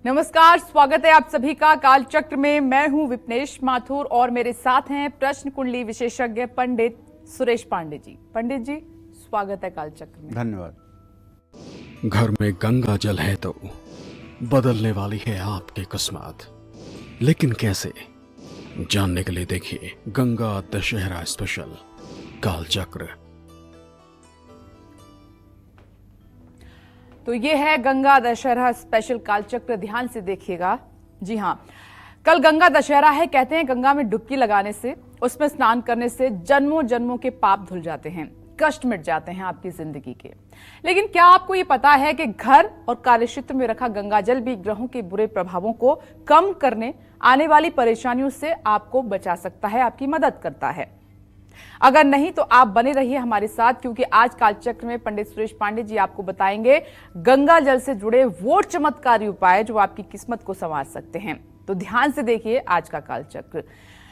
नमस्कार, स्वागत है आप सभी का कालचक्र में। मैं हूं विपनेश माथुर और मेरे साथ हैं प्रश्न कुंडली विशेषज्ञ पंडित सुरेश पांडे जी। पंडित जी, स्वागत है कालचक्र में। धन्यवाद। घर में गंगा जल है तो बदलने वाली है आपकी किस्मत, लेकिन कैसे, जानने के लिए देखिए गंगा दशहरा स्पेशल कालचक्र। तो ये है गंगा दशहरा स्पेशल कालचक्र, ध्यान से देखिएगा। जी हाँ, कल गंगा दशहरा है। कहते हैं गंगा में डुबकी लगाने से, उसमें स्नान करने से जन्मों जन्मों के पाप धुल जाते हैं, कष्ट मिट जाते हैं आपकी जिंदगी के। लेकिन क्या आपको ये पता है कि घर और कार्यक्षेत्र में रखा गंगाजल भी ग्रहों के बुरे प्रभावों को कम करने, आने वाली परेशानियों से आपको बचा सकता है, आपकी मदद करता है? अगर नहीं तो आप बने रहिए हमारे साथ, क्योंकि आज कालचक्र में पंडित सुरेश पांडे जी आपको बताएंगे गंगा जल से जुड़े वो चमत्कारी उपाय जो आपकी किस्मत को संवार सकते हैं। तो ध्यान से देखिए आज का कालचक्र।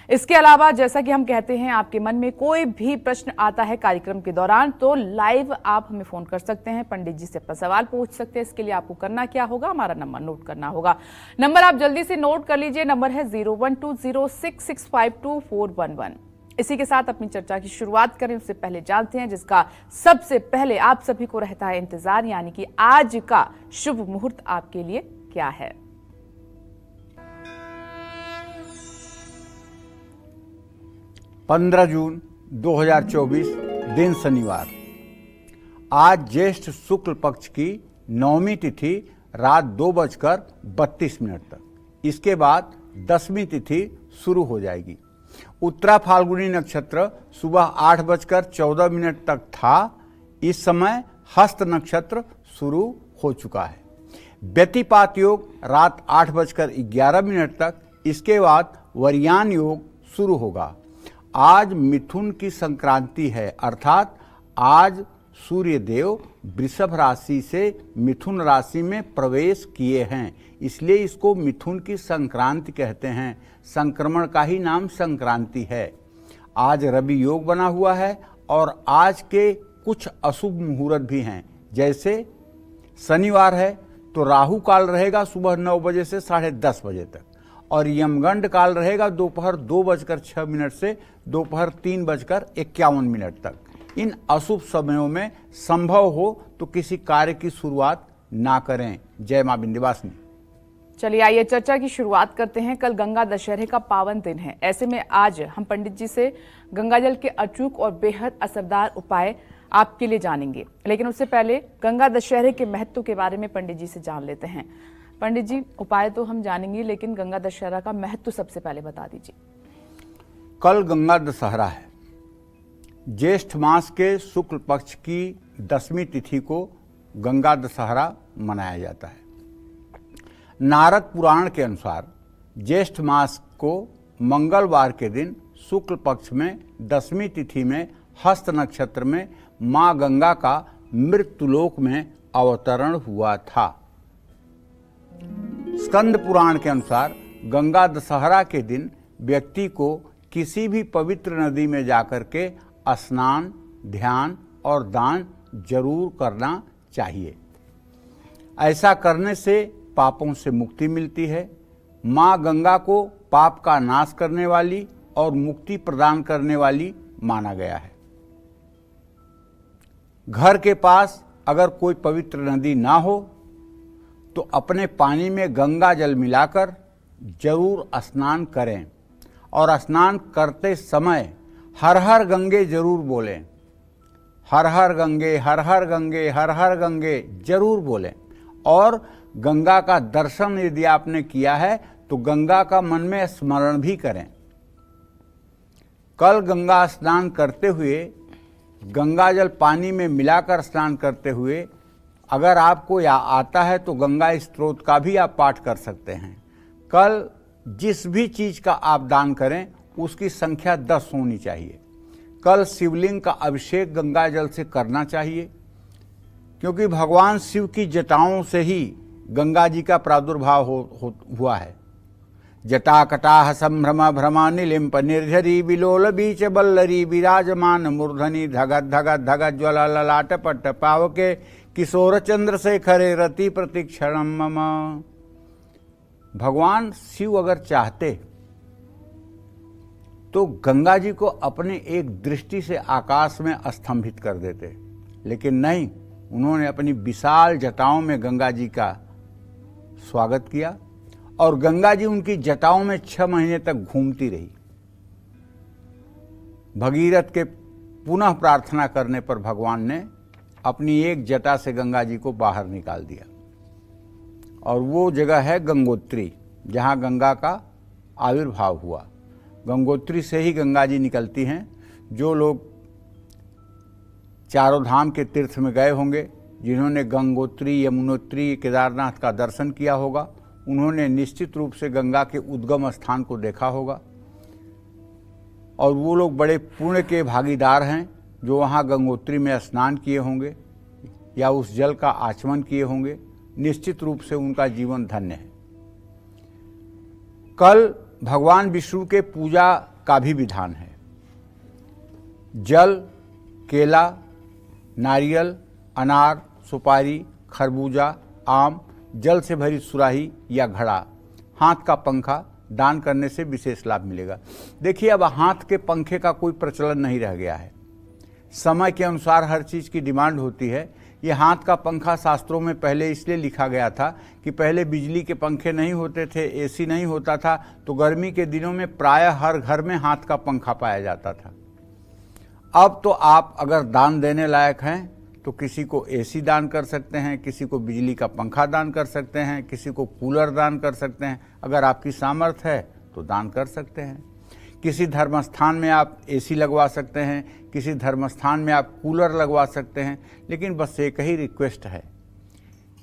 इसके अलावा जैसा कि हम कहते हैं, आपके मन में कोई भी प्रश्न आता है कार्यक्रम के दौरान तो लाइव आप हमें फोन कर सकते हैं, पंडित जी से अपना सवाल पूछ सकते हैं। इसके लिए आपको करना क्या होगा, हमारा नंबर नोट करना होगा। नंबर आप जल्दी से नोट कर लीजिए, नंबर है 012066522411। इसी के साथ अपनी चर्चा की शुरुआत करें उससे पहले जानते हैं जिसका सबसे पहले आप सभी को रहता है इंतजार, यानी कि आज का शुभ मुहूर्त आपके लिए क्या है। पंद्रह जून 2024 दिन शनिवार। आज ज्येष्ठ शुक्ल पक्ष की नवमी तिथि रात 2:32 तक, इसके बाद दसवीं तिथि शुरू हो जाएगी। उत्तरा फाल्गुनी नक्षत्र सुबह 8:14 तक था, इस समय हस्त नक्षत्र शुरू हो चुका है। व्यतिपात योग रात 8:11 तक, इसके बाद वरयान योग शुरू होगा। आज मिथुन की संक्रांति है, अर्थात आज सूर्य देव वृषभ राशि से मिथुन राशि में प्रवेश किए हैं, इसलिए इसको मिथुन की संक्रांति कहते हैं। संक्रमण का ही नाम संक्रांति है। आज रवि योग बना हुआ है और आज के कुछ अशुभ मुहूर्त भी हैं। जैसे शनिवार है तो राहु काल रहेगा सुबह 9 बजे से 10:30 बजे तक, और यमगंड काल रहेगा दोपहर 2:06 से दोपहर 3:51 तक। इन अशुभ समयों में संभव हो तो किसी कार्य की शुरुआत ना करें। जय मां विंध्यवासिनी। चलिए आइए चर्चा की शुरुआत करते हैं। कल गंगा दशहरे का पावन दिन है, ऐसे में आज हम पंडित जी से गंगाजल के अचूक और बेहद असरदार उपाय आपके लिए जानेंगे। लेकिन उससे पहले गंगा दशहरे के महत्व के बारे में पंडित जी से जान लेते हैं। पंडित जी, उपाय तो हम जानेंगे, लेकिन गंगा दशहरा का महत्व सबसे पहले बता दीजिए। कल गंगा दशहरा है। ज्येष्ठ मास के शुक्ल पक्ष की दसवीं तिथि को गंगा दशहरा मनाया जाता है। नारद पुराण के अनुसार ज्येष्ठ मास को मंगलवार के दिन शुक्ल पक्ष में दसवीं तिथि में हस्त नक्षत्र में मां गंगा का मृत्युलोक में अवतरण हुआ था। स्कंद पुराण के अनुसार गंगा दशहरा के दिन व्यक्ति को किसी भी पवित्र नदी में जाकर के स्नान, ध्यान और दान जरूर करना चाहिए। ऐसा करने से पापों से मुक्ति मिलती है। मां गंगा को पाप का नाश करने वाली और मुक्ति प्रदान करने वाली माना गया है। घर के पास अगर कोई पवित्र नदी ना हो तो अपने पानी में गंगा जल मिलाकर जरूर स्नान करें, और स्नान करते समय हर हर गंगे जरूर बोलें। हर हर गंगे, हर हर गंगे, हर हर गंगे जरूर बोलें। और गंगा का दर्शन यदि आपने किया है तो गंगा का मन में स्मरण भी करें। कल गंगा स्नान करते हुए, गंगा जल पानी में मिलाकर स्नान करते हुए अगर आपको आता है तो गंगा स्त्रोत का भी आप पाठ कर सकते हैं। कल जिस भी चीज का आप दान करें उसकी संख्या 10 होनी चाहिए। कल शिवलिंग का अभिषेक गंगा जल से करना चाहिए, क्योंकि भगवान शिव की जटाओं से ही गंगा जी का प्रादुर्भाव हुआ है। जटा कटाह संभ्रम भ्रमानिलिंप निर्झरी विलोल बीच बल्लरी विराजमान मूर्धनि धगत धगत धगत ज्वल ललाट पट्ट पावके किशोर चंद्र शेखरे रति प्रतिक्षणम मम। भगवान शिव अगर चाहते तो गंगा जी को अपने एक दृष्टि से आकाश में स्तंभित कर देते, लेकिन नहीं, उन्होंने अपनी विशाल जटाओं में गंगा जी का स्वागत किया और गंगा जी उनकी जटाओं में 6 महीने तक घूमती रही। भगीरथ के पुनः प्रार्थना करने पर भगवान ने अपनी एक जटा से गंगा जी को बाहर निकाल दिया और वो जगह है गंगोत्री, जहाँ गंगा का आविर्भाव हुआ। गंगोत्री से ही गंगा जी निकलती हैं। जो लोग चारों धाम के तीर्थ में गए होंगे, जिन्होंने गंगोत्री, यमुनोत्री, केदारनाथ का दर्शन किया होगा, उन्होंने निश्चित रूप से गंगा के उद्गम स्थान को देखा होगा और वो लोग बड़े पुण्य के भागीदार हैं जो वहाँ गंगोत्री में स्नान किए होंगे या उस जल का आचमन किए होंगे। निश्चित रूप से उनका जीवन धन्य है। कल भगवान विष्णु के पूजा का भी विधान है। जल, केला, नारियल, अनार, सुपारी, खरबूजा, आम, जल से भरी सुराही या घड़ा, हाथ का पंखा दान करने से विशेष लाभ मिलेगा। देखिए, अब हाथ के पंखे का कोई प्रचलन नहीं रह गया है। समय के अनुसार हर चीज़ की डिमांड होती है। ये हाथ का पंखा शास्त्रों में पहले इसलिए लिखा गया था कि पहले बिजली के पंखे नहीं होते थे, एसी नहीं होता था, तो गर्मी के दिनों में प्रायः हर घर में हाथ का पंखा पाया जाता था। अब तो आप अगर दान देने लायक हैं तो किसी को एसी दान कर सकते हैं, किसी को बिजली का पंखा दान कर सकते हैं, किसी को कूलर दान कर सकते हैं। अगर आपकी सामर्थ्य है तो दान कर सकते हैं। किसी धर्मस्थान में आप एसी लगवा सकते हैं, किसी धर्मस्थान में आप कूलर लगवा सकते हैं। लेकिन बस एक ही रिक्वेस्ट है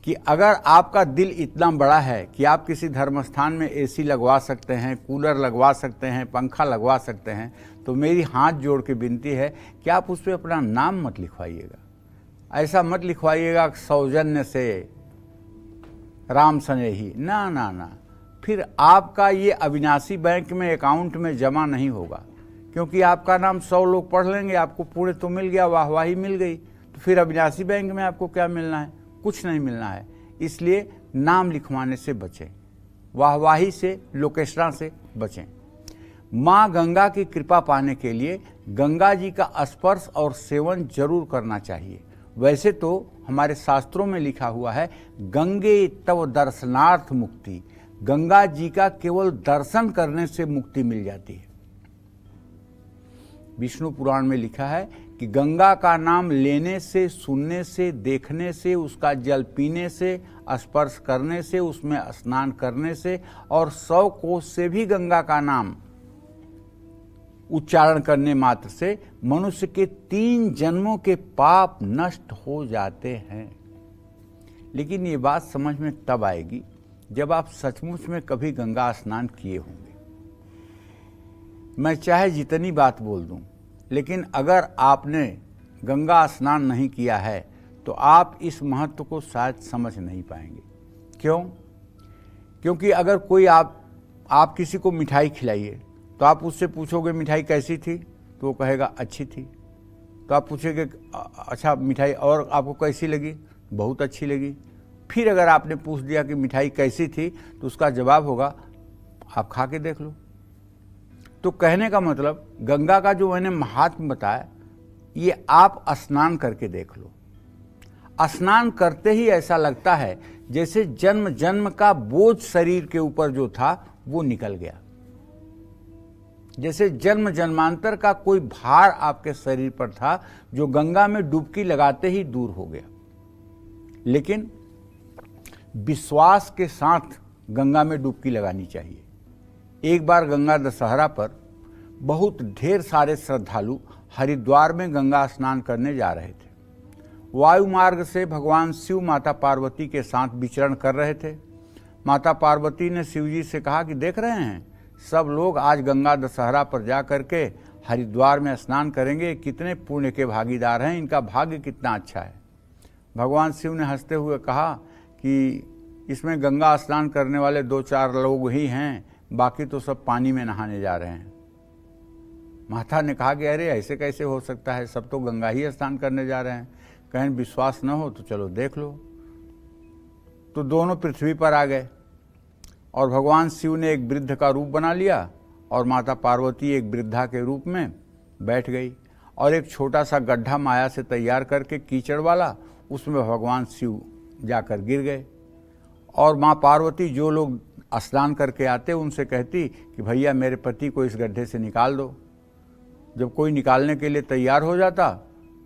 कि अगर आपका दिल इतना बड़ा है कि आप किसी धर्मस्थान में एसी लगवा सकते हैं, कूलर लगवा सकते हैं, पंखा लगवा सकते हैं, तो मेरी हाथ जोड़ के विनती है कि आप उस पर अपना नाम मत लिखवाइएगा। ऐसा मत लिखवाइएगा सौजन्य से राम स्नेही, ना ना ना, फिर आपका ये अविनाशी बैंक में अकाउंट में जमा नहीं होगा, क्योंकि आपका नाम 100 लोग पढ़ लेंगे, आपको पुण्य तो मिल गया, वाहवाही मिल गई, तो फिर अविनाशी बैंक में आपको क्या मिलना है? कुछ नहीं मिलना है। इसलिए नाम लिखवाने से बचें, वाहवाही से, लोकेशना से बचें। माँ गंगा की कृपा पाने के लिए गंगा जी का स्पर्श और सेवन जरूर करना चाहिए। वैसे तो हमारे शास्त्रों में लिखा हुआ है, गंगे तव दर्शनार्थ मुक्ति, गंगा जी का केवल दर्शन करने से मुक्ति मिल जाती है। विष्णु पुराण में लिखा है कि गंगा का नाम लेने से, सुनने से, देखने से, उसका जल पीने से, स्पर्श करने से, उसमें स्नान करने से और 100 कोस से भी गंगा का नाम उच्चारण करने मात्र से मनुष्य के 3 जन्मों के पाप नष्ट हो जाते हैं। लेकिन ये बात समझ में तब आएगी जब आप सचमुच में कभी गंगा स्नान किए होंगे। मैं चाहे जितनी बात बोल दूं, लेकिन अगर आपने गंगा स्नान नहीं किया है तो आप इस महत्व को शायद समझ नहीं पाएंगे। क्यों? क्योंकि अगर कोई आप किसी को मिठाई खिलाइए तो आप उससे पूछोगे मिठाई कैसी थी, तो वो कहेगा अच्छी थी। तो आप पूछेंगे अच्छा मिठाई और आपको कैसी लगी? बहुत अच्छी लगी। फिर अगर आपने पूछ दिया कि मिठाई कैसी थी, तो उसका जवाब होगा आप खा के देख लो। तो कहने का मतलब गंगा का जो मैंने महात्म्य बताया, ये आप स्नान करके देख लो। स्नान करते ही ऐसा लगता है जैसे जन्म जन्म का बोझ शरीर के ऊपर जो था वो निकल गया, जैसे जन्म जन्मांतर का कोई भार आपके शरीर पर था जो गंगा में डुबकी लगाते ही दूर हो गया। लेकिन विश्वास के साथ गंगा में डुबकी लगानी चाहिए। एक बार गंगा दशहरा पर बहुत ढेर सारे श्रद्धालु हरिद्वार में गंगा स्नान करने जा रहे थे। वायु मार्ग से भगवान शिव माता पार्वती के साथ विचरण कर रहे थे। माता पार्वती ने शिव जी से कहा कि देख रहे हैं, सब लोग आज गंगा दशहरा पर जा करके हरिद्वार में स्नान करेंगे, कितने पुण्य के भागीदार हैं, इनका भाग्य कितना अच्छा है। भगवान शिव ने हंसते हुए कहा कि इसमें गंगा स्नान करने वाले 2-4 लोग ही हैं, बाकी तो सब पानी में नहाने जा रहे हैं। माता ने कहा कि अरे ऐसे कैसे हो सकता है, सब तो गंगा ही स्नान करने जा रहे हैं। कहीं विश्वास न हो तो चलो देख लो। तो दोनों पृथ्वी पर आ गए और भगवान शिव ने एक वृद्ध का रूप बना लिया और माता पार्वती एक वृद्धा के रूप में बैठ गई और एक छोटा सा गड्ढा माया से तैयार करके कीचड़ वाला, उसमें भगवान शिव जाकर गिर गए। और माँ पार्वती जो लोग स्नान करके आते उनसे कहती कि भैया मेरे पति को इस गड्ढे से निकाल दो। जब कोई निकालने के लिए तैयार हो जाता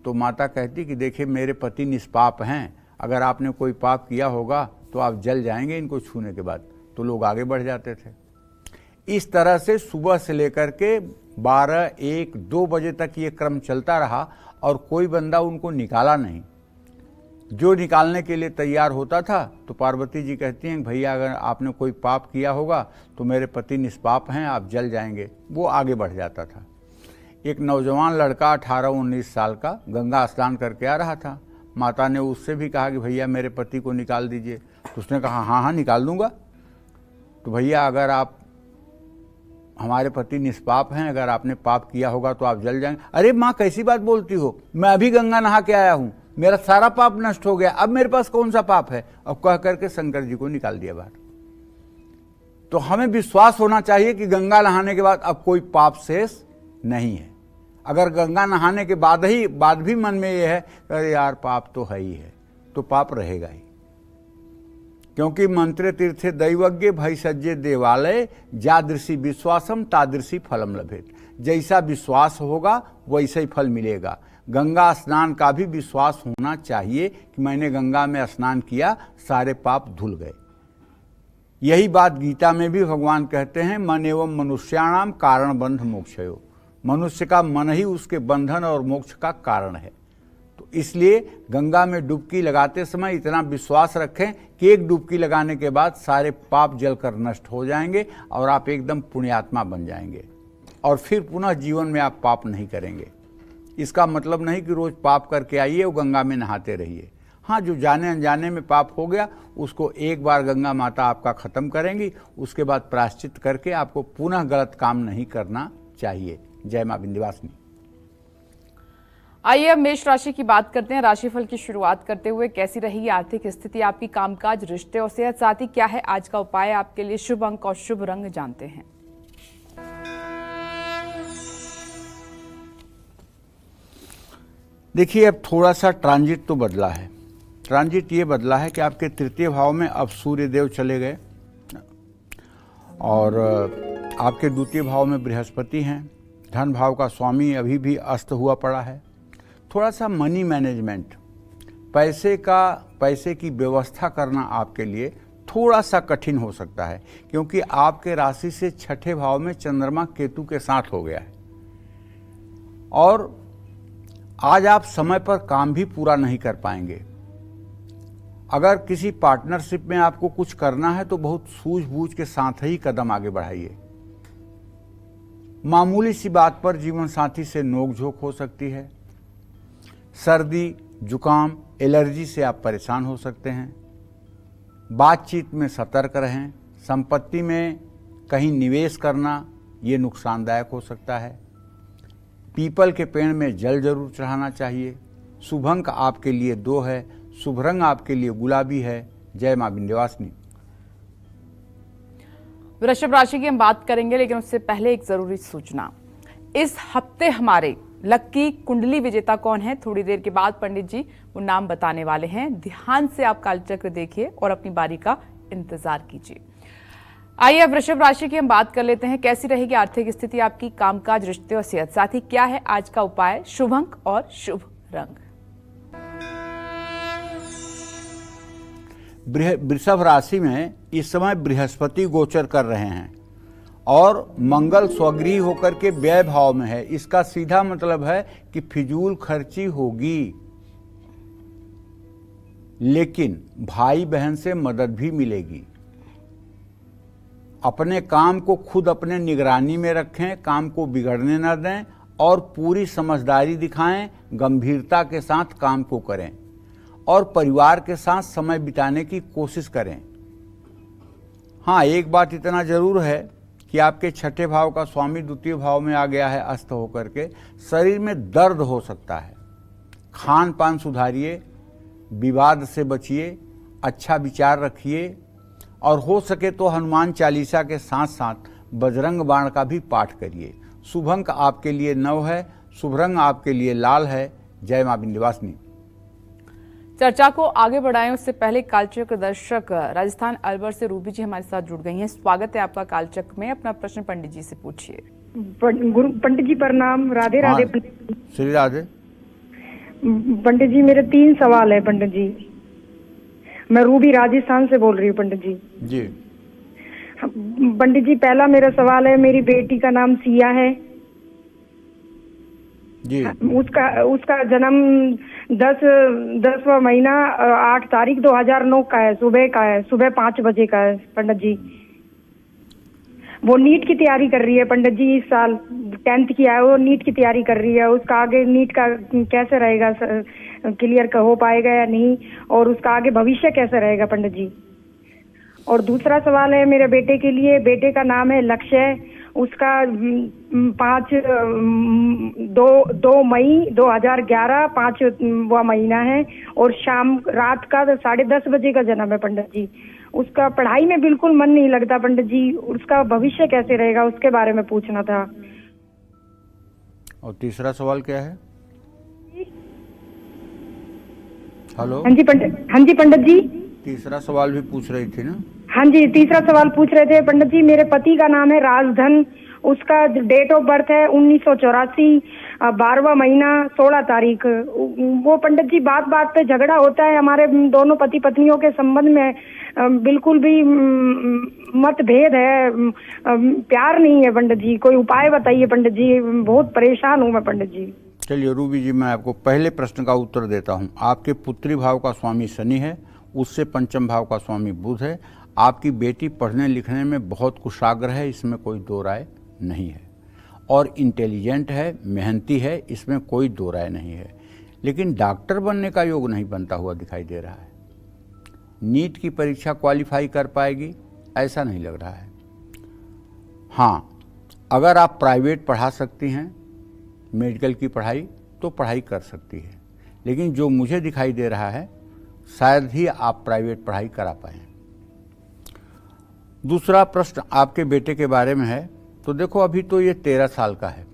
तो माता कहती कि देखिए मेरे पति निष्पाप हैं, अगर आपने कोई पाप किया होगा तो आप जल जाएंगे इनको छूने के बाद। तो लोग आगे बढ़ जाते थे। इस तरह से सुबह से लेकर के 12, 1, 2 बजे तक ये क्रम चलता रहा और कोई बंदा उनको निकाला नहीं। जो निकालने के लिए तैयार होता था तो पार्वती जी कहती हैं भैया अगर आपने कोई पाप किया होगा तो मेरे पति निष्पाप हैं, आप जल जाएंगे। वो आगे बढ़ जाता था। एक नौजवान लड़का 18-19 साल का गंगा स्नान करके आ रहा था। माता ने उससे भी कहा कि भैया मेरे पति को निकाल दीजिए। तो उसने कहा हाँ निकाल दूंगा। तो भैया अगर आप हमारे पति निष्पाप हैं, अगर आपने पाप किया होगा तो आप जल जाएंगे। अरे माँ कैसी बात बोलती हो, मैं अभी गंगा नहा के आया हूँ, मेरा सारा पाप नष्ट हो गया, अब मेरे पास कौन सा पाप है। अब कह करके शंकर जी को निकाल दिया बाहर। तो हमें विश्वास होना चाहिए कि गंगा नहाने के बाद अब कोई पाप शेष नहीं है। अगर गंगा नहाने के बाद भी मन में ये है अरे यार पाप तो है ही है, तो पाप रहेगा ही। क्योंकि मंत्रे तीर्थे दैवज्ञ भय सज्जे देवालय, जादृशी विश्वासम तादृशी फलम लभेत। जैसा विश्वास होगा वैसा ही फल मिलेगा। गंगा स्नान का भी विश्वास होना चाहिए कि मैंने गंगा में स्नान किया, सारे पाप धुल गए। यही बात गीता में भी भगवान कहते हैं मन एवं मनुष्याणाम कारण बंध मोक्षयो। मनुष्य का मन ही उसके बंधन और मोक्ष का कारण है। तो इसलिए गंगा में डुबकी लगाते समय इतना विश्वास रखें कि एक डुबकी लगाने के बाद सारे पाप जलकर नष्ट हो जाएंगे और आप एकदम पुण्यात्मा बन जाएंगे और फिर पुनः जीवन में आप पाप नहीं करेंगे। इसका मतलब नहीं कि रोज पाप करके आइए और गंगा में नहाते रहिए। हाँ, जो जाने अनजाने में पाप हो गया उसको एक बार गंगा माता आपका खत्म करेंगी, उसके बाद प्रायश्चित करके आपको पुनः गलत काम नहीं करना चाहिए। जय मां विंध्यवासिनी। आइए अब मेष राशि की बात करते हैं। राशिफल की शुरुआत करते हुए कैसी रहेगी आर्थिक स्थिति आपकी, कामकाज, रिश्ते और सेहत, साथ ही क्या है आज का उपाय आपके लिए, शुभ अंक और शुभ रंग जानते हैं। देखिए अब थोड़ा सा ट्रांजिट तो बदला है। ट्रांजिट ये बदला है कि आपके तृतीय भाव में अब सूर्य देव चले गए और आपके द्वितीय भाव में बृहस्पति हैं। धन भाव का स्वामी अभी भी अस्त हुआ पड़ा है। थोड़ा सा मनी मैनेजमेंट, पैसे की व्यवस्था करना आपके लिए थोड़ा सा कठिन हो सकता है, क्योंकि आपके राशि से छठे भाव में चंद्रमा केतु के साथ हो गया है और आज आप समय पर काम भी पूरा नहीं कर पाएंगे। अगर किसी पार्टनरशिप में आपको कुछ करना है तो बहुत सूझबूझ के साथ ही कदम आगे बढ़ाइए। मामूली सी बात पर जीवन साथी से नोकझोंक हो सकती है। सर्दी, जुकाम, एलर्जी से आप परेशान हो सकते हैं। बातचीत में सतर्क रहें। संपत्ति में कहीं निवेश करना ये नुकसानदायक हो सकता है। पीपल के पेड़ में जल जरूर चढ़ाना चाहिए। शुभ अंक आपके लिए 2 है। शुभ रंग आपके लिए गुलाबी है। जय मां विंध्यवासिनी। वृषभ राशि की हम बात करेंगे, लेकिन उससे पहले एक जरूरी सूचना। इस हफ्ते हमारे लक्की कुंडली विजेता कौन है, थोड़ी देर के बाद पंडित जी वो नाम बताने वाले हैं। ध्यान से आप कालचक्र देखिए और अपनी बारी का इंतजार कीजिए। आइए अब वृषभ राशि की हम बात कर लेते हैं। कैसी रहेगी आर्थिक स्थिति आपकी, कामकाज, रिश्ते और सेहत, साथ ही क्या है आज का उपाय, शुभ अंक और शुभ रंग। वृषभ राशि में इस समय बृहस्पति गोचर कर रहे हैं और मंगल स्वगृही होकर के व्यय भाव में है। इसका सीधा मतलब है कि फिजूल खर्ची होगी, लेकिन भाई बहन से मदद भी मिलेगी। अपने काम को खुद अपने निगरानी में रखें, काम को बिगड़ने न दें और पूरी समझदारी दिखाएं, गंभीरता के साथ काम को करें और परिवार के साथ समय बिताने की कोशिश करें। हाँ, एक बात इतना जरूर है कि आपके छठे भाव का स्वामी द्वितीय भाव में आ गया है अस्त होकर के। शरीर में दर्द हो सकता है। खान पान सुधारिए, विवाद से बचिए, अच्छा विचार रखिए और हो सके तो हनुमान चालीसा के साथ साथ बजरंग बाण का भी पाठ करिए। शुभ अंक आपके लिए 9 है, शुभ रंग आपके लिए लाल है। जय मां विंध्यवासिनी। चर्चा को आगे बढ़ाएं उससे पहले कालचक्र दर्शक राजस्थान अलवर से रूबी जी हमारे साथ जुड़ गई हैं। स्वागत है आपका कालचक्र में। अपना प्रश्न पंडित जी से पूछिए। गुरु पंडित जी प्रणाम। राधे राधे। श्री राधे। पंडित जी मेरे 3 सवाल है पंडित जी। मैं रूबी राजस्थान से बोल रही हूँ पंडित जी। जी पंडित जी पहला मेरा सवाल है, मेरी बेटी का नाम सिया है जी। उसका जन्म 10वां महीना 8 तारीख 2009 का है, सुबह 5 बजे का है पंडित जी। वो नीट की तैयारी कर रही है पंडित जी। इस साल 10th की है, वो नीट की तैयारी कर रही है। उसका आगे नीट का कैसे रहेगा, क्लियर हो पाएगा या नहीं, और उसका आगे भविष्य कैसे रहेगा पंडित जी। और दूसरा सवाल है मेरे बेटे के लिए। बेटे का नाम है लक्ष्य। उसका 2 मई 2011 5वां महीना है, और शाम रात का 10:30 बजे का जन्म है पंडित जी। उसका पढ़ाई में बिल्कुल मन नहीं लगता पंडित जी। उसका भविष्य कैसे रहेगा उसके बारे में पूछना था। और तीसरा सवाल क्या है? हेलो। हाँ जी पंडित जी। तीसरा सवाल भी पूछ रही थी ना? हाँ जी, तीसरा सवाल पूछ रहे थे पंडित जी। मेरे पति का नाम है राजधन। उसका डेट ऑफ बर्थ है 1984 12वां महीना 16 तारीख। वो पंडित जी बात बात पे झगड़ा होता है हमारे दोनों पति पत्नियों के संबंध में। बिल्कुल भी मतभेद है, प्यार नहीं है पंडित जी। कोई उपाय बताइए पंडित जी, बहुत परेशान हूँ मैं पंडित जी। चलिए रूबी जी, मैं आपको पहले प्रश्न का उत्तर देता हूँ। आपके पुत्री भाव का स्वामी शनि है, उससे पंचम भाव का स्वामी बुध है। आपकी बेटी पढ़ने लिखने में बहुत कुशाग्र है, इसमें कोई दो राय नहीं है, और इंटेलिजेंट है, मेहनती है, इसमें कोई दो राय नहीं है। लेकिन डॉक्टर बनने का योग नहीं बनता हुआ दिखाई दे रहा है। नीट की परीक्षा क्वालिफाई कर पाएगी ऐसा नहीं लग रहा है। हाँ, अगर आप प्राइवेट पढ़ा सकती हैं मेडिकल की पढ़ाई तो पढ़ाई कर सकती है, लेकिन जो मुझे दिखाई दे रहा है शायद ही आप प्राइवेट पढ़ाई करा पाएं। दूसरा प्रश्न आपके बेटे के बारे में है, तो देखो अभी तो ये 13 साल का है।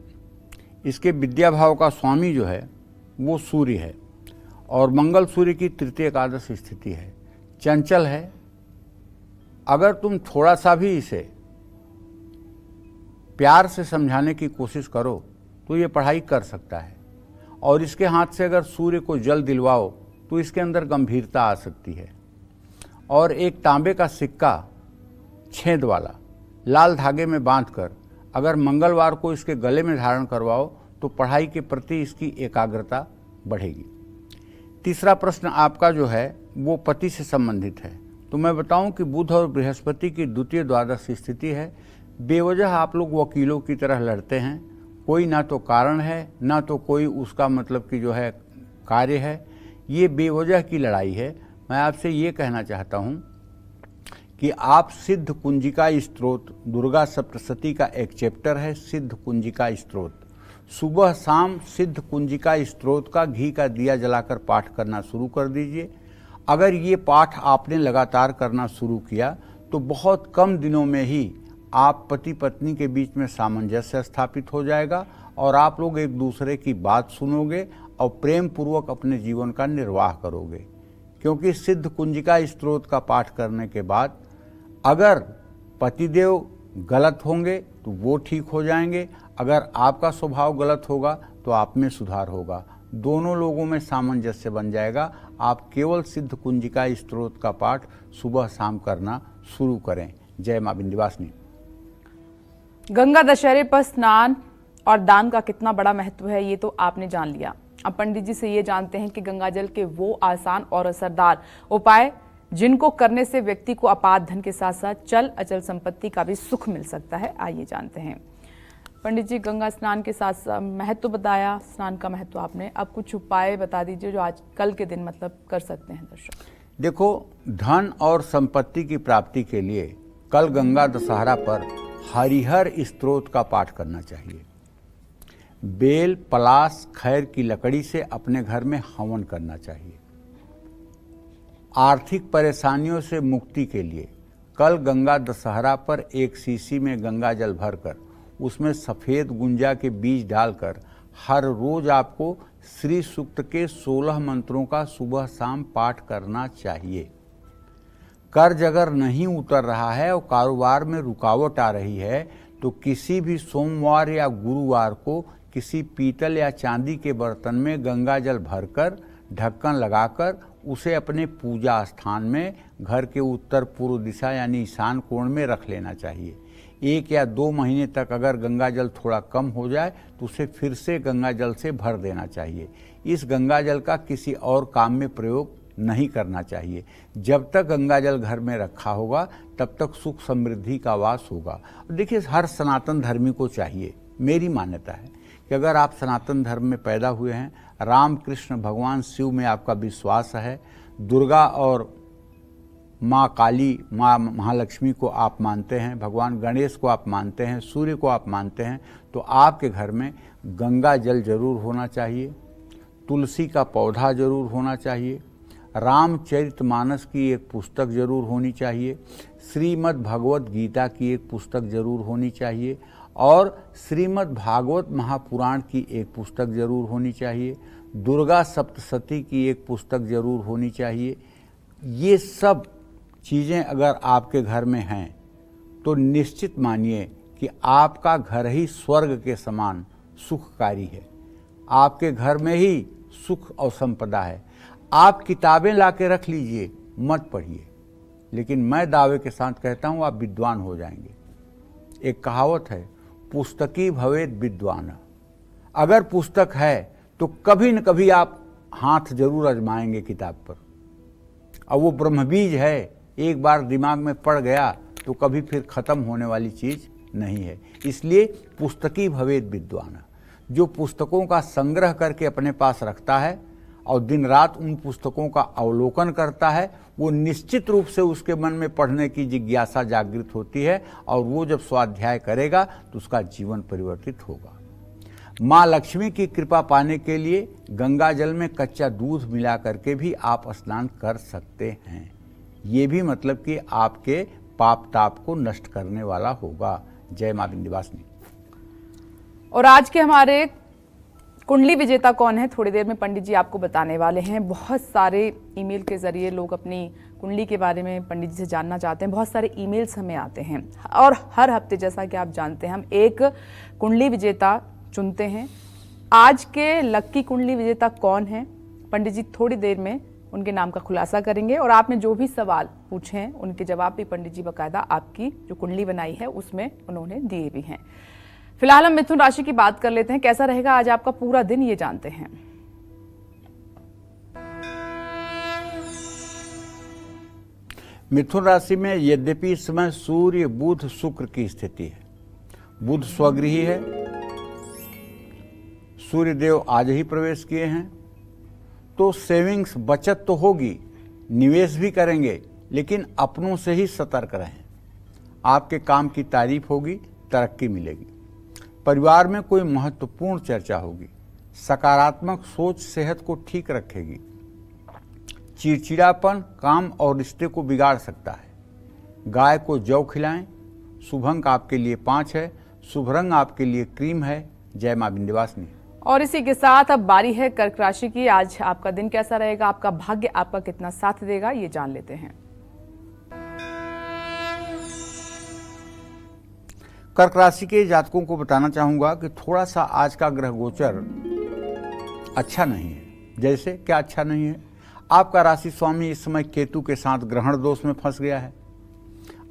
इसके विद्या भाव का स्वामी जो है वो सूर्य है, और मंगल सूर्य की तृतीय एकादश स्थिति है। चंचल है। अगर तुम थोड़ा सा भी इसे प्यार से समझाने की कोशिश करो तो ये पढ़ाई कर सकता है, और इसके हाथ से अगर सूर्य को जल दिलवाओ तो इसके अंदर गंभीरता आ सकती है। और एक तांबे का सिक्का छेद वाला लाल धागे में बांधकर अगर मंगलवार को इसके गले में धारण करवाओ तो पढ़ाई के प्रति इसकी एकाग्रता बढ़ेगी। तीसरा प्रश्न आपका जो है वो पति से संबंधित है। तो मैं बताऊं कि बुध और बृहस्पति की द्वितीय द्वादश स्थिति है। बेवजह आप लोग वकीलों की तरह लड़ते हैं, कोई ना तो कारण है ना तो कोई उसका मतलब कि जो है कार्य है। ये बेवजह की लड़ाई है। मैं आपसे ये कहना चाहता हूँ कि आप सिद्ध कुंजिका स्त्रोत, दुर्गा सप्तशती का एक चैप्टर है सिद्ध कुंजिका स्त्रोत, सुबह शाम सिद्ध कुंजिका स्त्रोत का घी का दिया जलाकर पाठ करना शुरू कर दीजिए। अगर ये पाठ आपने लगातार करना शुरू किया तो बहुत कम दिनों में ही आप पति पत्नी के बीच में सामंजस्य स्थापित हो जाएगा, और आप लोग एक दूसरे की बात सुनोगे और प्रेम पूर्वक अपने जीवन का निर्वाह करोगे। क्योंकि सिद्ध कुंजिका स्त्रोत का पाठ करने के बाद अगर पतिदेव गलत होंगे तो वो ठीक हो जाएंगे, अगर आपका स्वभाव गलत होगा तो आप में सुधार होगा, दोनों लोगों में सामंजस्य बन जाएगा। आप केवल सिद्ध कुंजिका स्त्रोत का पाठ सुबह शाम करना शुरू करें। जय मां विंध्यवासिनी। गंगा दशहरे पर स्नान और दान का कितना बड़ा महत्व है ये तो आपने जान लिया। अब पंडित जी से ये जानते हैं कि गंगा जल के वो आसान और असरदार उपाय जिनको करने से व्यक्ति को अपार धन के साथ साथ चल अचल संपत्ति का भी सुख मिल सकता है। आइए जानते हैं। पंडित जी, गंगा स्नान के साथ साथ महत्व बताया, स्नान का महत्व आपने, अब कुछ उपाय बता दीजिए जो आज कल के दिन मतलब कर सकते हैं दर्शक। देखो, धन और संपत्ति की प्राप्ति के लिए कल गंगा दशहरा पर हरिहर स्त्रोत का पाठ करना चाहिए। बेल, पलाश, खैर की लकड़ी से अपने घर में हवन करना चाहिए। आर्थिक परेशानियों से मुक्ति के लिए कल गंगा दशहरा पर एक शीशी में गंगा जल भरकर उसमें सफ़ेद गुंजा के बीज डालकर हर रोज आपको श्री सूक्त के 16 मंत्रों का सुबह शाम पाठ करना चाहिए। कर्ज अगर नहीं उतर रहा है और कारोबार में रुकावट आ रही है तो किसी भी सोमवार या गुरुवार को किसी पीतल या चांदी के बर्तन में गंगा जल भरकर ढक्कन लगाकर उसे अपने पूजा स्थान में घर के उत्तर पूर्व दिशा यानी ईशान कोण में रख लेना चाहिए। 1 या 2 महीने तक अगर गंगा जल थोड़ा कम हो जाए तो उसे फिर से गंगा जल से भर देना चाहिए। इस गंगा जल का किसी और काम में प्रयोग नहीं करना चाहिए। जब तक गंगा जल घर में रखा होगा तब तक सुख समृद्धि का वास होगा। देखिए, हर सनातन धर्मी को चाहिए, मेरी मान्यता है कि अगर आप सनातन धर्म में पैदा हुए हैं, राम कृष्ण भगवान शिव में आपका विश्वास है, दुर्गा और माँ काली, माँ महालक्ष्मी को आप मानते हैं, भगवान गणेश को आप मानते हैं, सूर्य को आप मानते हैं, तो आपके घर में गंगा जल जरूर होना चाहिए, तुलसी का पौधा जरूर होना चाहिए, रामचरितमानस की एक पुस्तक जरूर होनी चाहिए, श्रीमद् भगवत गीता की एक पुस्तक जरूर होनी चाहिए और श्रीमद् भागवत महापुराण की एक पुस्तक जरूर होनी चाहिए, दुर्गा सप्तशती की एक पुस्तक जरूर होनी चाहिए। ये सब चीज़ें अगर आपके घर में हैं तो निश्चित मानिए कि आपका घर ही स्वर्ग के समान सुखकारी है। आपके घर में ही सुख और संपदा है। आप किताबें ला के रख लीजिए, मत पढ़िए, लेकिन मैं दावे के साथ कहता हूँ आप विद्वान हो जाएंगे। एक कहावत है, पुस्तकी भवेद विद्वान। अगर पुस्तक है तो कभी न कभी आप हाथ जरूर आजमाएंगे किताब पर, और वो ब्रह्मबीज है, एक बार दिमाग में पड़ गया तो कभी फिर खत्म होने वाली चीज नहीं है। इसलिए पुस्तकी भवेद विद्वान, जो पुस्तकों का संग्रह करके अपने पास रखता है और दिन रात उन पुस्तकों का अवलोकन करता है, वो निश्चित रूप से उसके मन में पढ़ने की जिज्ञासा जागृत होती है और वो जब स्वाध्याय करेगा तो उसका जीवन परिवर्तित होगा। माँ लक्ष्मी की कृपा पाने के लिए गंगा जल में कच्चा दूध मिला करके भी आप स्नान कर सकते हैं। ये भी मतलब कि आपके पाप ताप को नष्ट करने वाला होगा। जय मां विंध्यवासिनी। और आज के हमारे कुंडली विजेता कौन है, थोड़ी देर में पंडित जी आपको बताने वाले हैं। बहुत सारे ईमेल के जरिए लोग अपनी कुंडली के बारे में पंडित जी से जानना चाहते हैं। बहुत सारे ईमेल्स हमें आते हैं और हर हफ्ते, जैसा कि आप जानते हैं, हम एक कुंडली विजेता चुनते हैं। आज के लक्की कुंडली विजेता कौन है, पंडित जी थोड़ी देर में उनके नाम का खुलासा करेंगे और आपने जो भी सवाल पूछे हैं उनके जवाब भी पंडित जी बाकायदा आपकी जो कुंडली बनाई है उसमें उन्होंने दिए भी हैं। फिलहाल हम मिथुन राशि की बात कर लेते हैं। कैसा रहेगा आज आपका पूरा दिन, ये जानते हैं। मिथुन राशि में यद्यपि इस समय सूर्य बुध शुक्र की स्थिति है, बुध स्वगृही है, सूर्य देव आज ही प्रवेश किए हैं, तो सेविंग्स बचत तो होगी, निवेश भी करेंगे, लेकिन अपनों से ही सतर्क रहें। आपके काम की तारीफ होगी, तरक्की मिलेगी। परिवार में कोई महत्वपूर्ण चर्चा होगी, सकारात्मक सोच सेहत को ठीक रखेगी। चिड़चिड़ापन काम और रिश्ते को बिगाड़ सकता है। गाय को जौ खिलाएं। शुभ अंक आपके लिए 5 है, शुभ रंग आपके लिए क्रीम है। जय मां विंध्यवासिनी। और इसी के साथ अब बारी है कर्क राशि की। आज आपका दिन कैसा रहेगा, आपका भाग्य आपका कितना साथ देगा, ये जान लेते हैं। कर्क राशि के जातकों को बताना चाहूंगा कि थोड़ा सा आज का ग्रह गोचर अच्छा नहीं है। जैसे क्या अच्छा नहीं है, आपका राशि स्वामी इस समय केतु के साथ ग्रहण दोष में फंस गया है।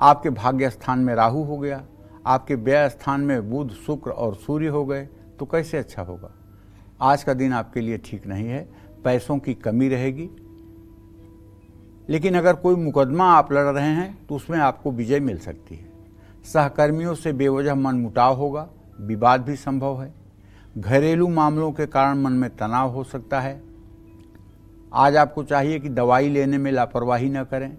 आपके भाग्य स्थान में राहु हो गया, आपके व्यय स्थान में बुध शुक्र और सूर्य हो गए, तो कैसे अच्छा होगा। आज का दिन आपके लिए ठीक नहीं है, पैसों की कमी रहेगी। लेकिन अगर कोई मुकदमा आप लड़ रहे हैं तो उसमें आपको विजय मिल सकती है। सहकर्मियों से बेवजह मनमुटाव होगा, विवाद भी संभव है। घरेलू मामलों के कारण मन में तनाव हो सकता है। आज आपको चाहिए कि दवाई लेने में लापरवाही न करें।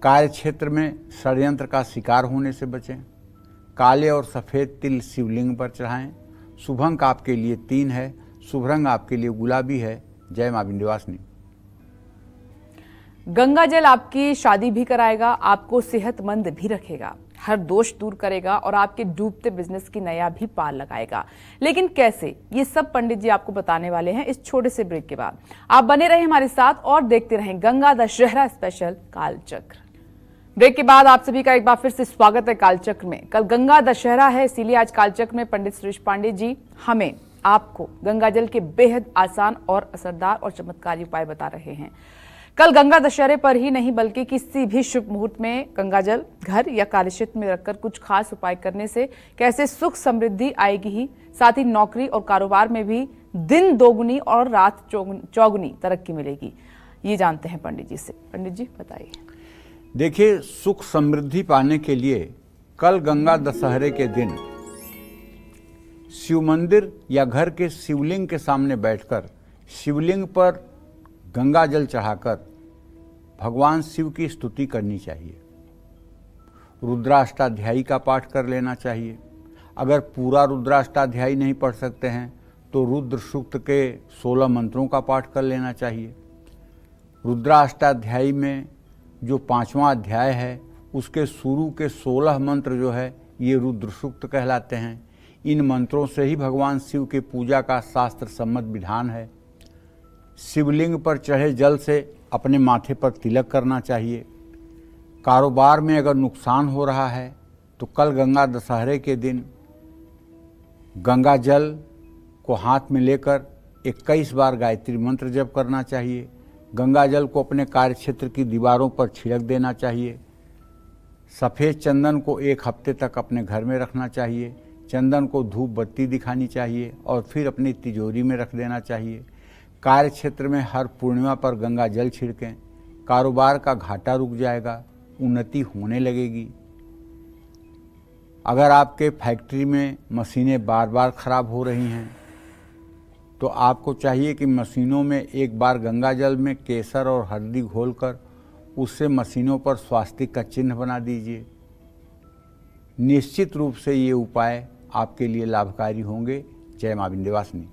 कार्य क्षेत्र में षड्यंत्र का शिकार होने से बचें। काले और सफ़ेद तिल शिवलिंग पर चढ़ाएं। शुभ अंक आपके लिए 3 है, शुभ रंग आपके लिए गुलाबी है। जय मां विंध्यवासिनी। गंगा जल आपकी शादी भी कराएगा, आपको सेहतमंद भी रखेगा, हर दोष दूर करेगा और आपके डूबते बिजनेस की नया भी पार लगाएगा। लेकिन कैसे, ये सब पंडित जी आपको बताने वाले हैं इस छोटे से ब्रेक के बाद। आप बने रहे हमारे साथ और देखते रहें गंगा दशहरा स्पेशल कालचक्र। ब्रेक के बाद आप सभी का एक बार फिर से स्वागत है कालचक्र में। कल गंगा दशहरा है, इसीलिए आज कालचक्र में पंडित सुरेश पांडे जी हमें आपको गंगा जल के बेहद आसान और असरदार और चमत्कारी उपाय बता रहे हैं। कल गंगा दशहरे पर ही नहीं बल्कि किसी भी शुभ मुहूर्त में गंगा जल घर या कार्यक्षेत्र में रखकर कुछ खास उपाय करने से कैसे सुख समृद्धि आएगी ही, साथ ही नौकरी और कारोबार में भी दिन दोगुनी और रात चौगुनी तरक्की मिलेगी। ये जानते हैं पंडित जी से। पंडित जी बताइए। देखिए, सुख समृद्धि पाने के लिए कल गंगा दशहरे के दिन शिव मंदिर या घर के शिवलिंग के सामने बैठकर शिवलिंग पर गंगा जल चढ़ाकर भगवान शिव की स्तुति करनी चाहिए। रुद्राष्टाध्यायी का पाठ कर लेना चाहिए। अगर पूरा रुद्राष्टाध्यायी नहीं पढ़ सकते हैं तो रुद्र सूक्त के 16 मंत्रों का पाठ कर लेना चाहिए। रुद्राष्टाध्यायी में जो 5वां अध्याय है उसके शुरू के 16 मंत्र जो है ये रुद्र सूक्त कहलाते हैं। इन मंत्रों से ही भगवान शिव के पूजा का शास्त्र सम्मत विधान है। शिवलिंग पर चढ़े जल से अपने माथे पर तिलक करना चाहिए। कारोबार में अगर नुकसान हो रहा है तो कल गंगा दशहरे के दिन गंगा जल को हाथ में लेकर 21 बार गायत्री मंत्र जप करना चाहिए। गंगा जल को अपने कार्यक्षेत्र की दीवारों पर छिड़क देना चाहिए। सफ़ेद चंदन को 1 हफ्ते तक अपने घर में रखना चाहिए। चंदन को धूप बत्ती दिखानी चाहिए और फिर अपनी तिजोरी में रख देना चाहिए। कार्य क्षेत्र में हर पूर्णिमा पर गंगा जल छिड़कें। कारोबार का घाटा रुक जाएगा, उन्नति होने लगेगी। अगर आपके फैक्ट्री में मशीनें बार बार खराब हो रही हैं तो आपको चाहिए कि मशीनों में एक बार गंगा जल में केसर और हल्दी घोलकर उससे मशीनों पर स्वास्तिक का चिन्ह बना दीजिए। निश्चित रूप से ये उपाय आपके लिए लाभकारी होंगे। जय मां विंध्यवासिनी।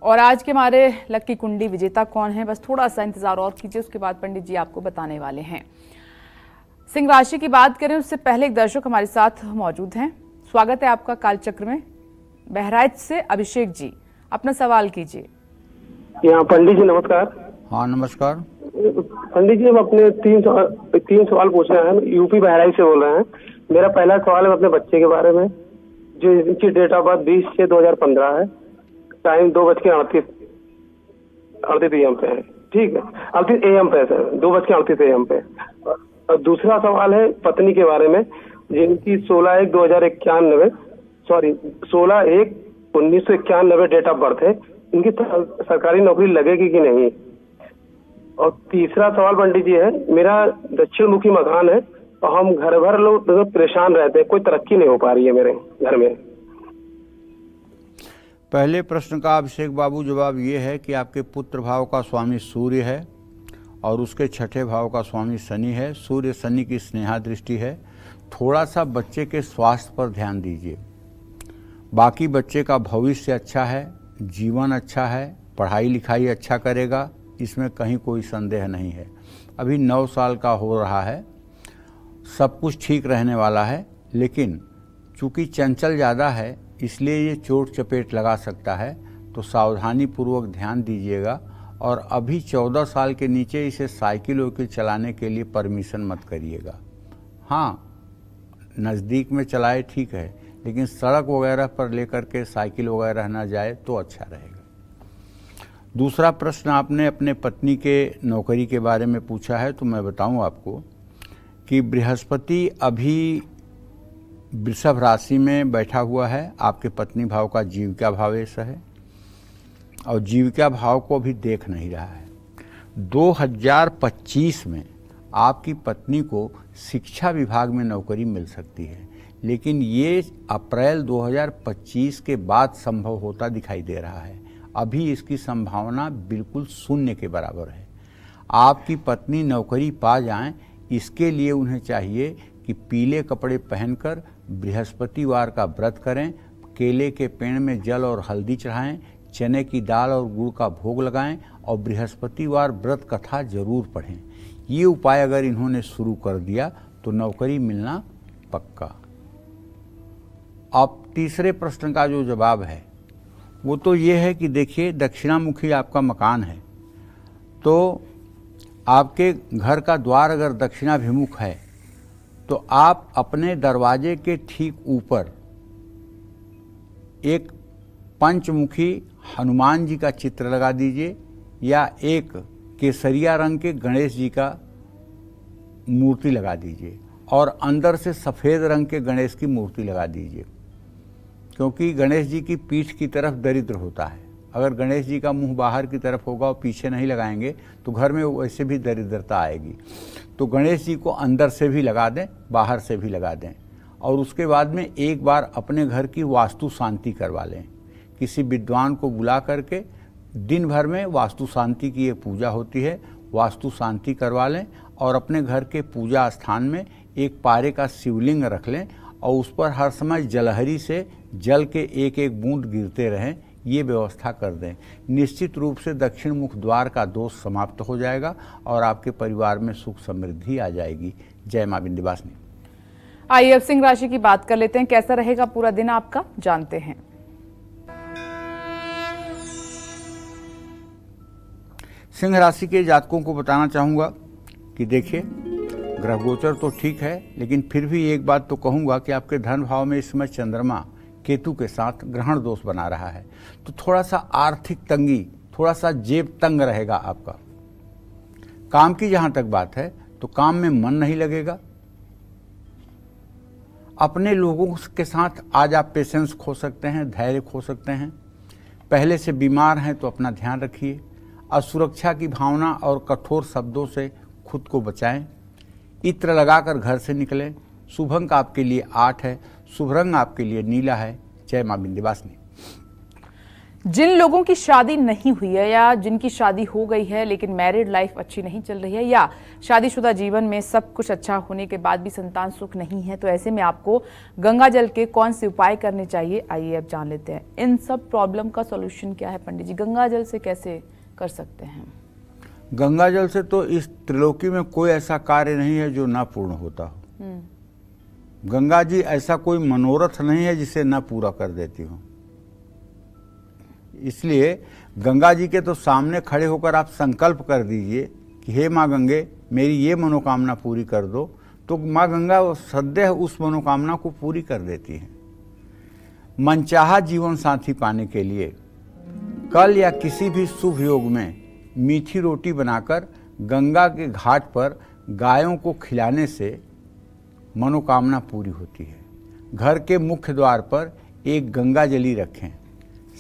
और आज के हमारे लक्की कुंडी विजेता कौन है, बस थोड़ा सा इंतजार और कीजिए, उसके बाद पंडित जी आपको बताने वाले हैं। सिंह राशि की बात करें उससे पहले एक दर्शक हमारे साथ मौजूद हैं। स्वागत है आपका कालचक्र में। बहराइच से अभिषेक जी, अपना सवाल कीजिए। यहाँ पंडित जी नमस्कार। हाँ नमस्कार। पंडित जी, हम अपने तीन सवाल पूछना है। यूपी बहराइच से बोल रहे हैं। मेरा पहला सवाल है अपने बच्चे के बारे में, जो इनकी डेट ऑफ बर्थ 20/6/2015 है। टाइम 2:38 AM पे है। ठीक है, 38 AM पे है सर, 2:38 AM पे। और दूसरा सवाल है पत्नी के बारे में, जिनकी 16/1/1991 डेट ऑफ बर्थ है। इनकी सरकारी नौकरी लगेगी कि नहीं। और तीसरा सवाल पंडित जी है, मेरा दक्षिण मुखी मकान है और हम घर भर लोग परेशान रहते हैं, कोई तरक्की नहीं हो पा रही है मेरे घर में। पहले प्रश्न का अभिषेक बाबू जवाब ये है कि आपके पुत्र भाव का स्वामी सूर्य है और उसके 6ठे भाव का स्वामी शनि है। सूर्य शनि की स्नेहा दृष्टि है। थोड़ा सा बच्चे के स्वास्थ्य पर ध्यान दीजिए। बाकी बच्चे का भविष्य अच्छा है, जीवन अच्छा है, पढ़ाई लिखाई अच्छा करेगा, इसमें कहीं कोई संदेह नहीं है। अभी 9 साल का हो रहा है, सब कुछ ठीक रहने वाला है, लेकिन चूंकि चंचल ज़्यादा है इसलिए ये चोट चपेट लगा सकता है, तो सावधानी पूर्वक ध्यान दीजिएगा। और अभी 14 साल के नीचे इसे साइकिल वाइकिल चलाने के लिए परमिशन मत करिएगा। हाँ, नज़दीक में चलाए ठीक है, लेकिन सड़क वगैरह पर लेकर के साइकिल वगैरह ना जाए तो अच्छा रहेगा। दूसरा प्रश्न आपने अपने पत्नी के नौकरी के बारे में पूछा है, तो मैं बताऊं आपको कि बृहस्पति अभी वृषभ राशि में बैठा हुआ है। आपके पत्नी भाव का जीविका भावेश है और जीविका भाव को भी देख नहीं रहा है। 2025 में आपकी पत्नी को शिक्षा विभाग में नौकरी मिल सकती है, लेकिन ये अप्रैल 2025 के बाद संभव होता दिखाई दे रहा है। अभी इसकी संभावना बिल्कुल शून्य के बराबर है। आपकी पत्नी नौकरी पा जाएं, इसके लिए उन्हें चाहिए कि पीले कपड़े पहनकर बृहस्पतिवार का व्रत करें, केले के पेड़ में जल और हल्दी चढ़ाएं, चने की दाल और गुड़ का भोग लगाएं और बृहस्पतिवार व्रत कथा जरूर पढ़ें। ये उपाय अगर इन्होंने शुरू कर दिया तो नौकरी मिलना पक्का। अब तीसरे प्रश्न का जो जवाब है वो तो ये है कि देखिए, दक्षिणामुखी आपका मकान है, तो आपके घर का द्वार अगर दक्षिणाभिमुख है तो आप अपने दरवाजे के ठीक ऊपर एक पंचमुखी हनुमान जी का चित्र लगा दीजिए या एक केसरिया रंग के गणेश जी का मूर्ति लगा दीजिए और अंदर से सफ़ेद रंग के गणेश की मूर्ति लगा दीजिए, क्योंकि गणेश जी की पीठ की तरफ दरिद्र होता है। अगर गणेश जी का मुंह बाहर की तरफ होगा और पीछे नहीं लगाएंगे तो घर में वैसे भी दरिद्रता आएगी। तो गणेश जी को अंदर से भी लगा दें, बाहर से भी लगा दें, और उसके बाद में एक बार अपने घर की वास्तु शांति करवा लें। किसी विद्वान को बुला करके दिन भर में वास्तु शांति की एक पूजा होती है, वास्तु शांति करवा लें और अपने घर के पूजा स्थान में एक पारे का शिवलिंग रख लें और उस पर हर समय जलहरी से जल के एक एक बूंद गिरते रहें। ये व्यवस्था कर दें। निश्चित रूप से दक्षिण मुख द्वार का दोष समाप्त हो जाएगा और आपके परिवार में सुख समृद्धि आ जाएगी। जय मां विंध्यवासिनी। आइए अब सिंह राशि की बात कर लेते हैं। कैसा रहेगा पूरा दिन आपका, जानते हैं। सिंह राशि के जातकों को बताना चाहूँगा कि देखिए, ग्रह गोचर तो ठीक है, लेकिन फिर भी एक बात तो कहूँगा कि आपके धन भाव में इस समय चंद्रमा केतु के साथ ग्रहण दोष बना रहा है, तो थोड़ा सा आर्थिक तंगी, थोड़ा सा जेब तंग रहेगा आपका। काम की जहाँ तक बात है तो काम में मन नहीं लगेगा। अपने लोगों के साथ आज आप पेशेंस खो सकते हैं, धैर्य खो सकते हैं। पहले से बीमार हैं तो अपना ध्यान रखिए। असुरक्षा की भावना और कठोर शब्दों से खुद को बचाएं। इत्र लगाकर घर से निकलें। शुभ अंक आपके लिए 8 है, शुभ रंग आपके लिए नीला है। जय मां विंध्यवासिनी। जिन लोगों की शादी नहीं हुई है या जिनकी शादी हो गई है लेकिन मैरिड लाइफ अच्छी नहीं चल रही है या शादीशुदा जीवन में सब कुछ अच्छा होने के बाद भी संतान सुख नहीं है, तो ऐसे में आपको गंगा जल के कौन से उपाय करने चाहिए, आइए अब जान लेते हैं। इन सब प्रॉब्लम का सॉल्यूशन क्या है पंडित जी? गंगा जल से कैसे कर सकते हैं? गंगा जल से तो इस त्रिलोकी में कोई ऐसा कार्य नहीं है जो न पूर्ण होता हो। गंगा जी ऐसा कोई मनोरथ नहीं है जिसे न पूरा कर देती हो। इसलिए गंगा जी के तो सामने खड़े होकर आप संकल्प कर दीजिए कि हे माँ गंगे, मेरी ये मनोकामना पूरी कर दो, तो माँ गंगा सदैव उस मनोकामना को पूरी कर देती है। मनचाहा जीवन साथी पाने के लिए कल या किसी भी शुभ योग में मीठी रोटी बनाकर गंगा के घाट पर गायों को खिलाने से मनोकामना पूरी होती है। घर के मुख्य द्वार पर एक गंगा जली रखें।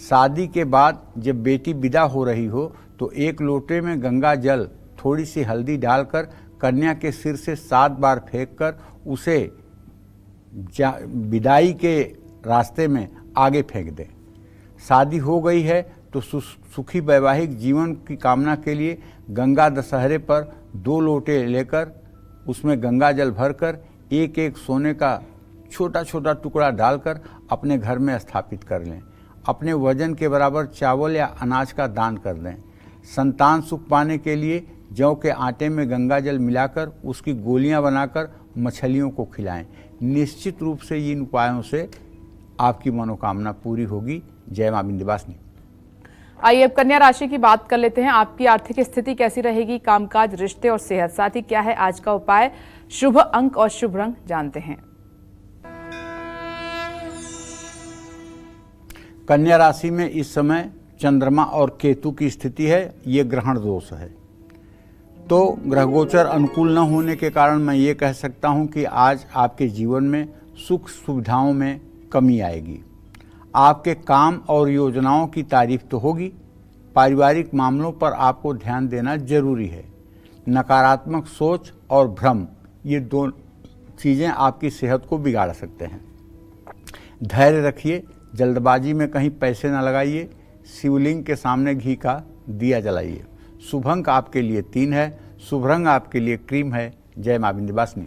शादी के बाद जब बेटी विदा हो रही हो तो एक लोटे में गंगा जल थोड़ी सी हल्दी डालकर कन्या के सिर से 7 बार फेंककर उसे विदाई के रास्ते में आगे फेंक दें। शादी हो गई है तो सुखी वैवाहिक जीवन की कामना के लिए गंगा दशहरे पर 2 लोटे लेकर उसमें गंगा जल भरकर एक एक सोने का छोटा छोटा टुकड़ा डालकर अपने घर में स्थापित कर लें। अपने वजन के बराबर चावल या अनाज का दान कर दें। संतान सुख पाने के लिए जौ के आटे में गंगा जल मिलाकर उसकी गोलियां बनाकर मछलियों को खिलाएं। निश्चित रूप से इन उपायों से आपकी मनोकामना पूरी होगी। जय मां विंध्यवासिनी। आइए अब कन्या राशि की बात कर लेते हैं। आपकी आर्थिक स्थिति कैसी रहेगी, कामकाज, रिश्ते और सेहत, साथ ही क्या है आज का उपाय, शुभ अंक और शुभ रंग, जानते हैं। कन्या राशि में इस समय चंद्रमा और केतु की स्थिति है। ये ग्रहण दोष है, तो ग्रह गोचर अनुकूल न होने के कारण मैं ये कह सकता हूँ कि आज आपके जीवन में सुख सुविधाओं में कमी आएगी। आपके काम और योजनाओं की तारीफ तो होगी। पारिवारिक मामलों पर आपको ध्यान देना जरूरी है। नकारात्मक सोच और भ्रम, ये 2 चीज़ें आपकी सेहत को बिगाड़ सकते हैं। धैर्य रखिए, जल्दबाजी में कहीं पैसे न लगाइए। शिवलिंग के सामने घी का दिया जलाइए। शुभ अंक आपके लिए 3 है, शुभ रंग आपके लिए क्रीम है। जय मां विंध्यवासिनी।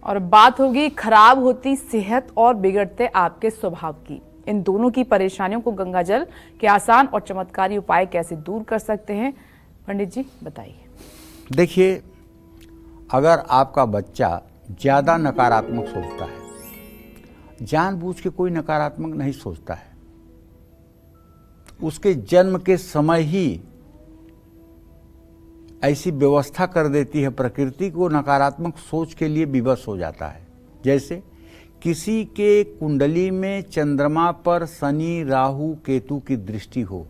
और बात होगी खराब होती सेहत और बिगड़ते आपके स्वभाव की। इन दोनों की परेशानियों को गंगा जल के आसान और चमत्कारी उपाय कैसे दूर कर सकते हैं, पंडित जी बताइए। देखिए, अगर आपका बच्चा ज़्यादा नकारात्मक सोचता है, जानबूझ के कोई नकारात्मक नहीं सोचता है, उसके जन्म के समय ही ऐसी व्यवस्था कर देती है प्रकृति को, नकारात्मक सोच के लिए विवश हो जाता है। जैसे किसी के कुंडली में चंद्रमा पर शनि, राहु, केतु की दृष्टि हो,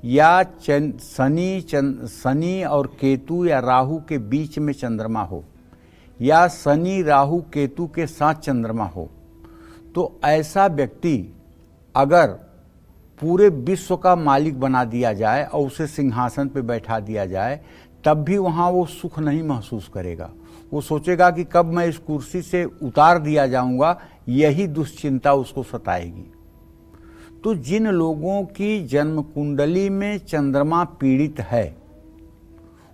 या शनि और केतु या राहु के बीच में चंद्रमा हो, या शनि राहु केतु के साथ चंद्रमा हो, तो ऐसा व्यक्ति अगर पूरे विश्व का मालिक बना दिया जाए और उसे सिंहासन पर बैठा दिया जाए, तब भी वहाँ वो सुख नहीं महसूस करेगा। वो सोचेगा कि कब मैं इस कुर्सी से उतार दिया जाऊंगा, यही दुश्चिंता उसको सताएगी। तो जिन लोगों की जन्म कुंडली में चंद्रमा पीड़ित है,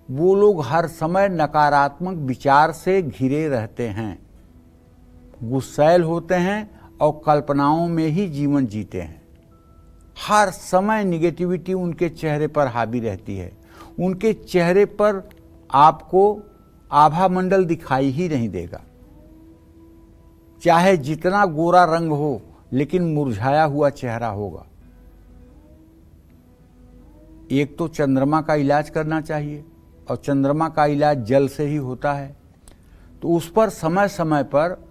वो लोग हर समय नकारात्मक विचार से घिरे रहते हैं, गुस्सैल होते हैं और कल्पनाओं में ही जीवन जीते हैं। हर समय निगेटिविटी उनके चेहरे पर हावी रहती है। उनके चेहरे पर आपको आभा मंडल दिखाई ही नहीं देगा। चाहे जितना गोरा रंग हो, लेकिन मुरझाया हुआ चेहरा होगा। एक तो चंद्रमा का इलाज करना चाहिए, और चंद्रमा का इलाज जल से ही होता है। तो उस पर समय समय पर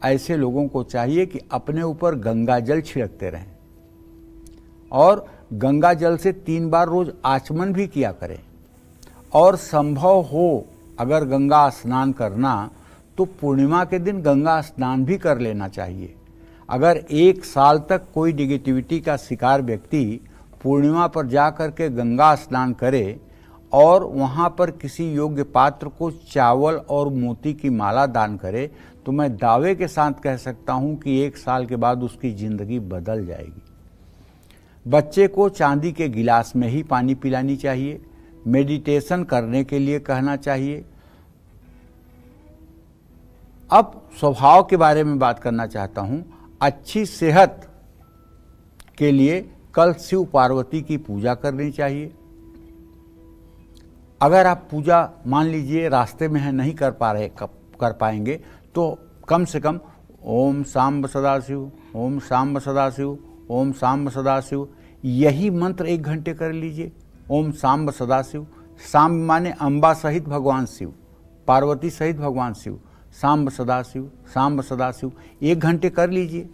ऐसे लोगों को चाहिए कि अपने ऊपर गंगा जल छिड़कते रहें, और गंगा जल से 3 बार रोज आचमन भी किया करें। और संभव हो अगर गंगा स्नान करना, तो पूर्णिमा के दिन गंगा स्नान भी कर लेना चाहिए। अगर 1 साल तक कोई नेगेटिविटी का शिकार व्यक्ति पूर्णिमा पर जा कर के गंगा स्नान करे और वहाँ पर किसी योग्य पात्र को चावल और मोती की माला दान करे, तो मैं दावे के साथ कह सकता हूँ कि 1 साल के बाद उसकी जिंदगी बदल जाएगी। बच्चे को चांदी के गिलास में ही पानी पिलानी चाहिए। मेडिटेशन करने के लिए कहना चाहिए। अब स्वभाव के बारे में बात करना चाहता हूं। अच्छी सेहत के लिए कल शिव पार्वती की पूजा करनी चाहिए। अगर आप पूजा मान लीजिए रास्ते में है, नहीं कर पाएंगे, तो कम से कम ओम सांब सदाशिव, ओम सांब सदाशिव, ओम सांब सदाशिव, यही मंत्र 1 घंटे कर लीजिए। ओम सांब सदाशिव, सांब माने अम्बा सहित भगवान शिव, पार्वती सहित भगवान शिव, सांब सदाशिव, सांब सदाशिव 1 घंटे कर लीजिए।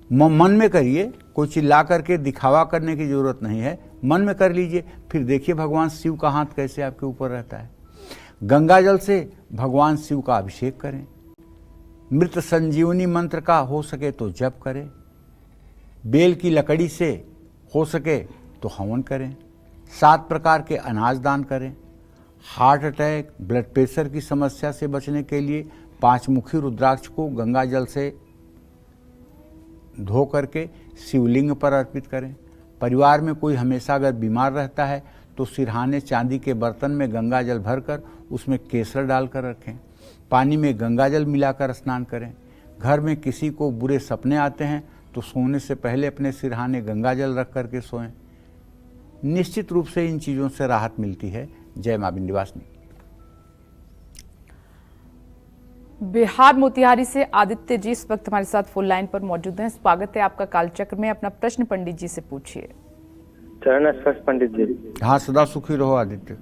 मन में करिए, कोई चिल्ला करके दिखावा करने की जरूरत नहीं है, मन में कर लीजिए। फिर देखिए भगवान शिव का हाथ कैसे आपके ऊपर रहता है। गंगा जल से भगवान शिव का अभिषेक करें। मृत संजीवनी मंत्र का हो सके तो जप करें। बेल की लकड़ी से हो सके तो हवन करें। 7 प्रकार के अनाज दान करें। हार्ट अटैक, ब्लड प्रेशर की समस्या से बचने के लिए 5 मुखी रुद्राक्ष को गंगा जल से धो करके शिवलिंग पर अर्पित करें। परिवार में कोई हमेशा अगर बीमार रहता है तो सिरहाने चांदी के बर्तन में गंगा जल भरकर उसमें केसर डालकर रखें। पानी में गंगा जल मिलाकर स्नान करें। घर में किसी को बुरे सपने आते हैं तो सोने से पहले अपने सिरहाने गंगा जल रख करके सोएं। निश्चित रूप से इन चीज़ों से राहत मिलती है। जय मां विंध्यवासिनी। बिहार मोतिहारी से आदित्य जी इस वक्त हमारे साथ फोन लाइन पर मौजूद हैं। स्वागत है आपका कालचक्र में। अपना प्रश्न पंडित जी से पूछिए। चरण स्पर्श पंडित जी। हाँ, सदा सुखी रहो आदित्य।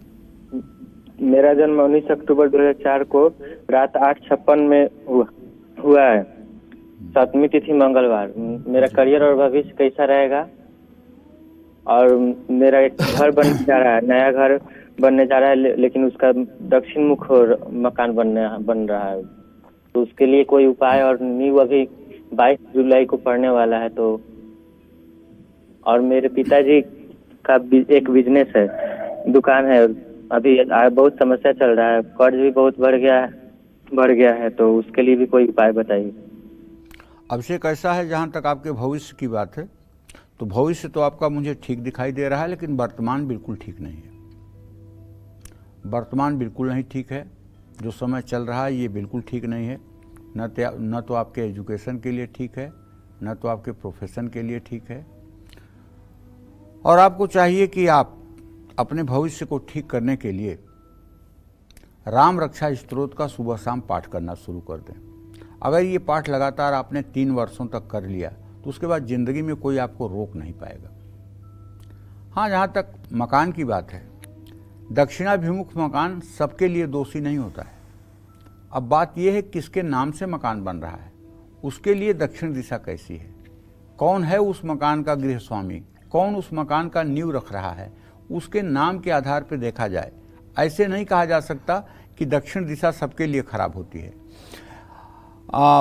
मेरा जन्म 19 अक्टूबर 2004 को रात 8:56 में हुआ है। 7वीं तिथि मंगलवार। मेरा करियर और भविष्य कैसा रहेगा? और मेरा एक घर बनने जा रहा है, नया घर बनने जा रहा है, लेकिन उसका दक्षिण मुख मकान बन रहा है। तो उसके लिए कोई उपाय? और नींव अभी 22 जुलाई को पड़ने वाला है। तो और मेरे पिताजी का एक बिजनेस है, दुकान है, अभी बहुत समस्या चल रहा है, कर्ज भी बहुत बढ़ गया है। तो उसके लिए भी कोई उपाय बताइए। अभिषेक, ऐसा है, जहाँ तक आपके भविष्य की बात है, तो भविष्य तो आपका मुझे ठीक दिखाई दे रहा है, लेकिन वर्तमान बिल्कुल ठीक नहीं है। वर्तमान बिल्कुल नहीं ठीक है। जो समय चल रहा है ये बिल्कुल ठीक नहीं है। न तो आपके एजुकेशन के लिए ठीक है, न तो आपके प्रोफेशन के लिए ठीक है। और आपको चाहिए कि आप अपने भविष्य को ठीक करने के लिए राम रक्षा स्तोत्र का सुबह शाम पाठ करना शुरू कर दें। अगर ये पाठ लगातार आपने 3 वर्षों तक कर लिया तो उसके बाद जिंदगी में कोई आपको रोक नहीं पाएगा। हाँ, जहाँ तक मकान की बात है, दक्षिणाभिमुख मकान सबके लिए दोषी नहीं होता है। अब बात यह है किसके नाम से मकान बन रहा है, उसके लिए दक्षिण दिशा कैसी है, कौन है उस मकान का गृह स्वामी, कौन उस मकान का नींव रख रहा है, उसके नाम के आधार पर देखा जाए। ऐसे नहीं कहा जा सकता कि दक्षिण दिशा सबके लिए खराब होती है।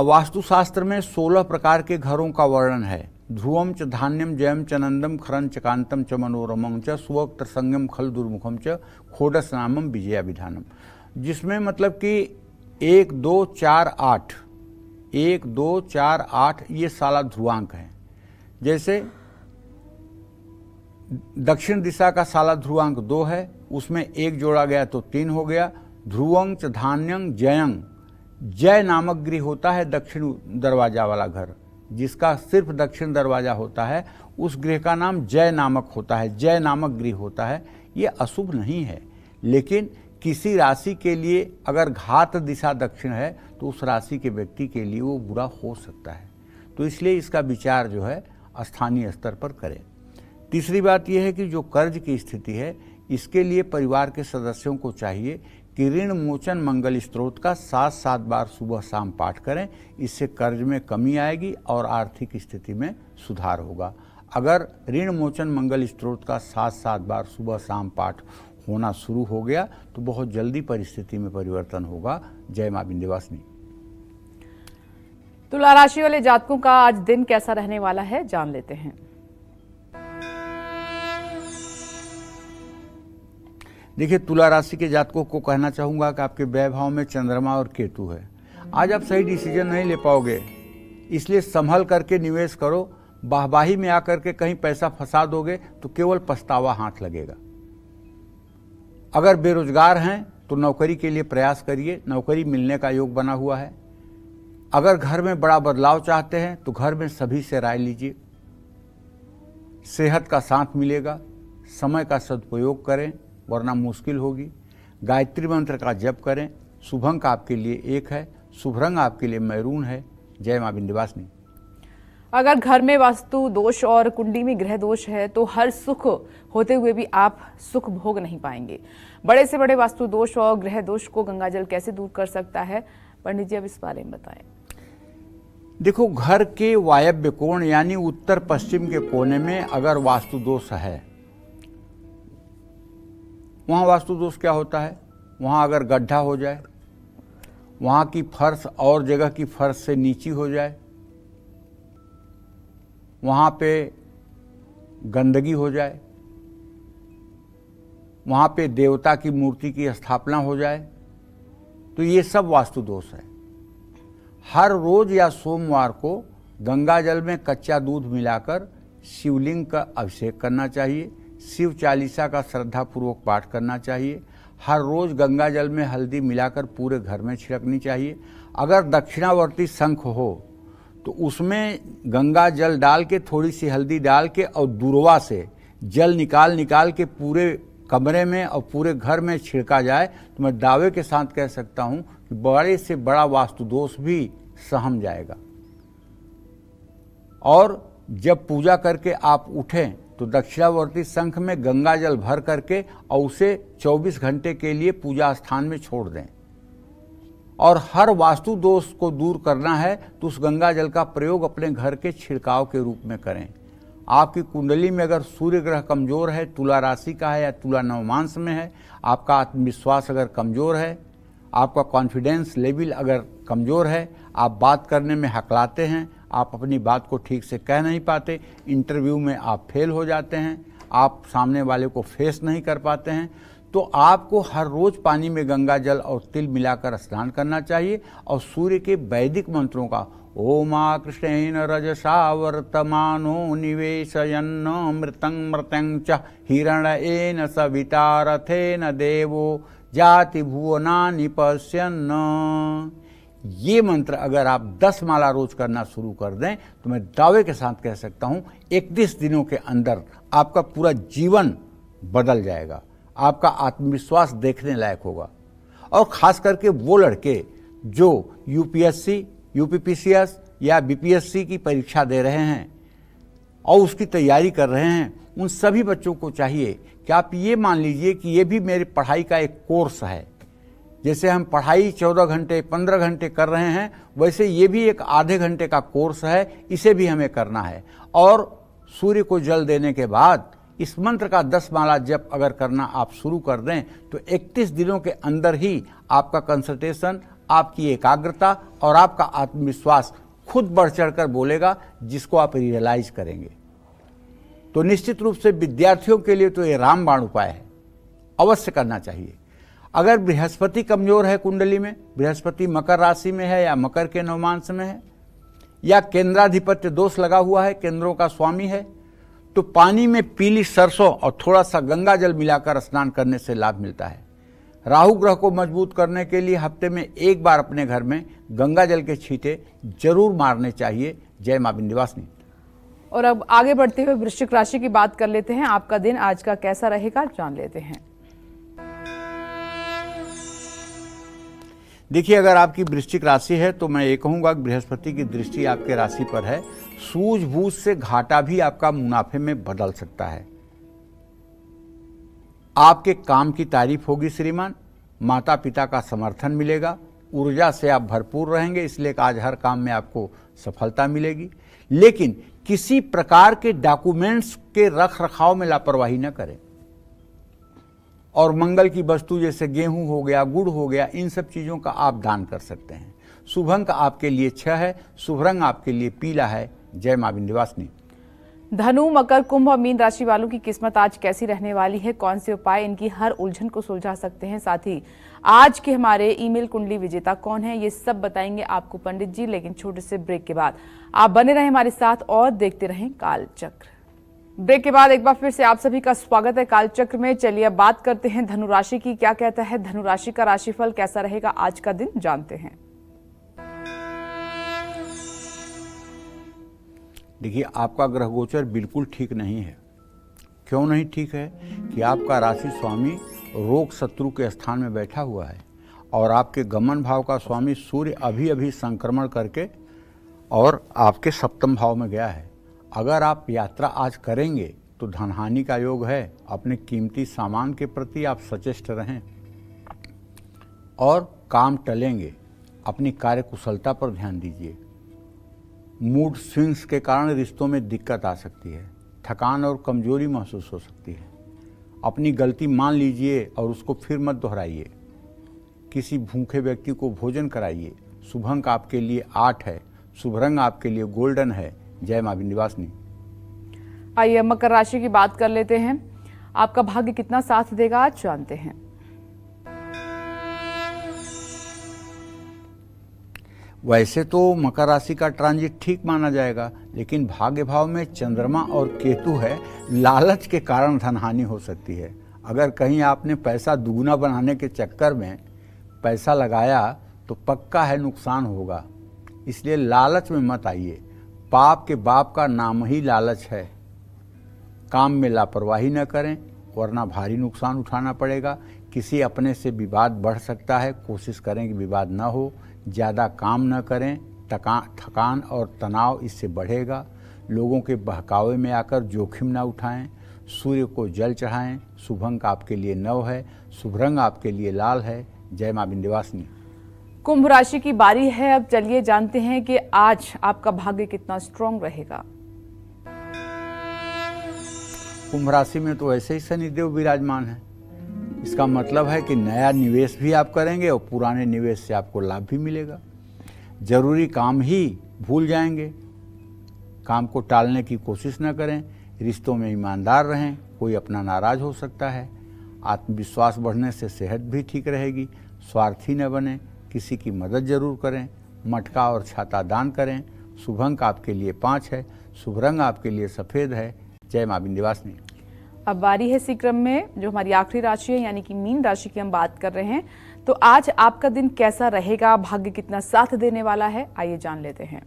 वास्तुशास्त्र में 16 प्रकार के घरों का वर्णन है। ध्रुवम च धान्यम जयम च नंदम खरं च कांतम च मनोरमं च सुवक्त्र संगम खल दुर्मुखम च खोडस नामम विजया विधानम, जिसमें मतलब कि 1 2 4 8 1 2 4 8 ये साला ध्रुवांक हैं। जैसे दक्षिण दिशा का साला ध्रुवांक 2 है, उसमें 1 जोड़ा गया तो 3 हो गया। ध्रुवं च धान्यं जयं, जय नामक गृह होता है दक्षिण दरवाजा वाला घर, जिसका सिर्फ दक्षिण दरवाजा होता है, उस गृह का नाम जय नामक होता है, जय नामक गृह होता है। ये अशुभ नहीं है, लेकिन किसी राशि के लिए अगर घात दिशा दक्षिण है तो उस राशि के व्यक्ति के लिए वो बुरा हो सकता है। तो इसलिए इसका विचार जो है स्थानीय स्तर पर करें। तीसरी बात यह है कि जो कर्ज की स्थिति है, इसके लिए परिवार के सदस्यों को चाहिए कि ऋण मोचन मंगल स्तोत्र का 7 बार सुबह शाम पाठ करें। इससे कर्ज में कमी आएगी और आर्थिक स्थिति में सुधार होगा। अगर ऋण मोचन मंगल स्तोत्र का 7 बार सुबह शाम पाठ होना शुरू हो गया तो बहुत जल्दी परिस्थिति में परिवर्तन होगा। जय मां विंध्यवासिनी। तुला राशि वाले जातकों का आज दिन कैसा रहने वाला है, जान लेते हैं। देखिए, तुला राशि के जातकों को कहना चाहूंगा कि आपके व्यय भाव में चंद्रमा और केतु है। आज आप सही डिसीजन नहीं ले पाओगे, इसलिए संभल करके निवेश करो। वाहवाही में आकर के कहीं पैसा फंसा दोगे तो केवल पछतावा हाथ लगेगा। अगर बेरोजगार हैं तो नौकरी के लिए प्रयास करिए, नौकरी मिलने का योग बना हुआ है। अगर घर में बड़ा बदलाव चाहते हैं तो घर में सभी से राय लीजिए। सेहत का साथ मिलेगा, समय का सदुपयोग करें वरना मुश्किल होगी। गायत्री मंत्र का जप करें। शुभ अंक आपके लिए 1 है, शुभ रंग आपके लिए मैरून है। जय मां विंध्यवासिनी। अगर घर में वास्तु दोष और कुंडली में ग्रह दोष है तो हर सुख होते हुए भी आप सुख भोग नहीं पाएंगे। बड़े से बड़े वास्तु दोष और ग्रह दोष को गंगाजल कैसे दूर कर सकता है, पंडित जी अब इस बारे में बताएं। देखो, घर के वायव्य कोण यानी उत्तर पश्चिम के कोने में अगर वास्तु दोष है, वहाँ वास्तु दोष क्या होता है, वहाँ अगर गड्ढा हो जाए, वहाँ की फर्श और जगह की फर्श से नीची हो जाए, वहाँ पे गंदगी हो जाए, वहाँ पे देवता की मूर्ति की स्थापना हो जाए, तो ये सब वास्तु दोष है। हर रोज या सोमवार को गंगा जल में कच्चा दूध मिलाकर शिवलिंग का अभिषेक करना चाहिए। शिव चालीसा का श्रद्धापूर्वक पाठ करना चाहिए। हर रोज गंगा जल में हल्दी मिलाकर पूरे घर में छिड़कनी चाहिए। अगर दक्षिणावर्ती शंख हो तो उसमें गंगा जल डाल के, थोड़ी सी हल्दी डाल के और दूरवा से जल निकाल के पूरे कमरे में और पूरे घर में छिड़का जाए तो मैं दावे के साथ कह सकता हूं कि बड़े से बड़ा वास्तु दोष भी सहम जाएगा। और जब पूजा करके आप उठें तो दक्षिणावर्ती शंख में गंगा जल भर करके और उसे 24 घंटे के लिए पूजा स्थान में छोड़ दें। और हर वास्तु दोष को दूर करना है तो उस गंगा जल का प्रयोग अपने घर के छिड़काव के रूप में करें। आपकी कुंडली में अगर सूर्य ग्रह कमजोर है, तुला राशि का है या तुला नवमांश में है, आपका आत्मविश्वास अगर कमजोर है, आपका कॉन्फिडेंस लेवल अगर कमजोर है, आप बात करने में हकलाते हैं, आप अपनी बात को ठीक से कह नहीं पाते, इंटरव्यू में आप फेल हो जाते हैं, आप सामने वाले को फेस नहीं कर पाते हैं, तो आपको हर रोज पानी में गंगा जल और तिल मिलाकर स्नान करना चाहिए। और सूर्य के वैदिक मंत्रों का ओमा कृष्णेन रजसा वर्तमानो निवेशयन्न मृतं मृतं च हिरण्येन सविता रथेन देवो जाति भुवनानि पश्यन्न, ये मंत्र अगर आप 10 माला रोज करना शुरू कर दें तो मैं दावे के साथ कह सकता हूं 31 दिनों के अंदर आपका पूरा जीवन बदल जाएगा। आपका आत्मविश्वास देखने लायक होगा। और खास करके वो लड़के जो यूपीएससी, यूपीपीसीएस या बीपीएससी की परीक्षा दे रहे हैं और उसकी तैयारी कर रहे हैं, उन सभी बच्चों को चाहिए कि आप ये मान लीजिए कि ये भी मेरी पढ़ाई का एक कोर्स है। जैसे हम पढ़ाई 14 घंटे 15 घंटे कर रहे हैं, वैसे ये भी एक आधे घंटे का कोर्स है, इसे भी हमें करना है। और सूर्य को जल देने के बाद इस मंत्र का 10 माला जप अगर करना आप शुरू कर दें तो 31 दिनों के अंदर ही आपका कंसंट्रेशन, आपकी एकाग्रता और आपका आत्मविश्वास खुद बढ़ चढ़कर बोलेगा, जिसको आप रियलाइज करेंगे। तो निश्चित रूप से विद्यार्थियों के लिए तो ये रामबाण उपाय है, अवश्य करना चाहिए। अगर बृहस्पति कमजोर है कुंडली में, बृहस्पति मकर राशि में है या मकर के नवमांश में है, या केंद्राधिपत्य दोष लगा हुआ है, केंद्रों का स्वामी है, तो पानी में पीली सरसों और थोड़ा सा गंगा जल मिलाकर स्नान करने से लाभ मिलता है। राहु ग्रह को मजबूत करने के लिए हफ्ते में एक बार अपने घर में गंगा जल के छींटे जरूर मारने चाहिए। जय मां विंध्यवासिनी। और अब आगे बढ़ते हुए वृश्चिक राशि की बात कर लेते हैं। आपका दिन आज का कैसा रहेगा, जान लेते हैं। देखिए, अगर आपकी वृश्चिक राशि है तो मैं ये कहूंगा कि बृहस्पति की दृष्टि आपके राशि पर है। सूझबूझ से घाटा भी आपका मुनाफे में बदल सकता है। आपके काम की तारीफ होगी श्रीमान, माता पिता का समर्थन मिलेगा, ऊर्जा से आप भरपूर रहेंगे, इसलिए आज हर काम में आपको सफलता मिलेगी। लेकिन किसी प्रकार के डॉक्यूमेंट्स के रख रखाव में लापरवाही न करें। और मंगल की वस्तु जैसे गेहूं हो गया, गुड़ हो गया, इन सब चीजों का आप दान कर सकते हैं। शुभ अंक आपके लिए 6 है, शुभ रंग आपके लिए पीला है। जय मां विंध्यवासिनी। धनु, मकर, कुंभ और मीन राशि वालों की किस्मत आज कैसी रहने वाली है, कौन से उपाय इनकी हर उलझन को सुलझा सकते हैं, साथ ही आज के हमारे ईमेल कुंडली विजेता कौन है, ये सब बताएंगे आपको पंडित जी, लेकिन छोटे से ब्रेक के बाद। आप बने रहें हमारे साथ और देखते रहें कालचक्र। ब्रेक के बाद एक बार फिर से आप सभी का स्वागत है कालचक्र में। चलिए अब बात करते हैं धनु राशि की। क्या कहता है धनु राशि का राशिफल, कैसा रहेगा आज का दिन, जानते हैं। देखिए, आपका ग्रह गोचर बिल्कुल ठीक नहीं है। क्यों नहीं ठीक है कि आपका राशि स्वामी रोग शत्रु के स्थान में बैठा हुआ है और आपके गमन भाव का स्वामी सूर्य अभी अभी संक्रमण करके और आपके सप्तम भाव में गया है। अगर आप यात्रा आज करेंगे तो धनहानि का योग है। अपने कीमती सामान के प्रति आप सचेष्ट रहें और काम टलेंगे। अपनी कार्य कुशलता पर ध्यान दीजिए। मूड स्विंग्स के कारण रिश्तों में दिक्कत आ सकती है। थकान और कमजोरी महसूस हो सकती है। अपनी गलती मान लीजिए और उसको फिर मत दोहराइए। किसी भूखे व्यक्ति को भोजन कराइए। शुभ अंक आपके लिए 8 है, शुभ रंग आपके लिए गोल्डन है। जय मां विंध्यवासिनी। आइए मकर राशि की बात कर लेते हैं। आपका भाग्य कितना साथ देगा, आज जानते हैं। वैसे तो मकर राशि का ट्रांजिट ठीक माना जाएगा, लेकिन भाग्य भाव में चंद्रमा और केतु है। लालच के कारण धनहानि हो सकती है। अगर कहीं आपने पैसा दुगुना बनाने के चक्कर में पैसा लगाया तो पक्का है नुकसान होगा। इसलिए लालच में मत आइए। पाप के बाप का नाम ही लालच है। काम में लापरवाही न करें वरना भारी नुकसान उठाना पड़ेगा। किसी अपने से विवाद बढ़ सकता है, कोशिश करें कि विवाद न हो। ज़्यादा काम न करें, थकान और तनाव इससे बढ़ेगा। लोगों के बहकावे में आकर जोखिम न उठाएं। सूर्य को जल चढ़ाएं। शुभ अंक आपके लिए 9 है, शुभ रंग आपके लिए लाल है। जय मां विंध्यवासिनी। कुंभ राशि की बारी है। अब चलिए जानते हैं कि आज आपका भाग्य कितना स्ट्रांग रहेगा। कुंभ राशि में तो ऐसे ही शनिदेव विराजमान है। इसका मतलब है कि नया निवेश भी आप करेंगे और पुराने निवेश से आपको लाभ भी मिलेगा। जरूरी काम ही भूल जाएंगे। काम को टालने की कोशिश न करें। रिश्तों में ईमानदार रहें। कोई अपना नाराज हो सकता है। आत्मविश्वास बढ़ने से सेहत भी ठीक रहेगी। स्वार्थी न बने, किसी की मदद जरूर करें। मटका और छाता दान करें। शुभ अंक आपके लिए 5 है, शुभ रंग आपके लिए सफेद है। जय मां विंध्यवासिनी। अब बारी है इसी क्रम में जो हमारी आखिरी राशि है यानी कि मीन राशि की हम बात कर रहे हैं। तो आज आपका दिन कैसा रहेगा, भाग्य कितना साथ देने वाला है, आइए जान लेते हैं।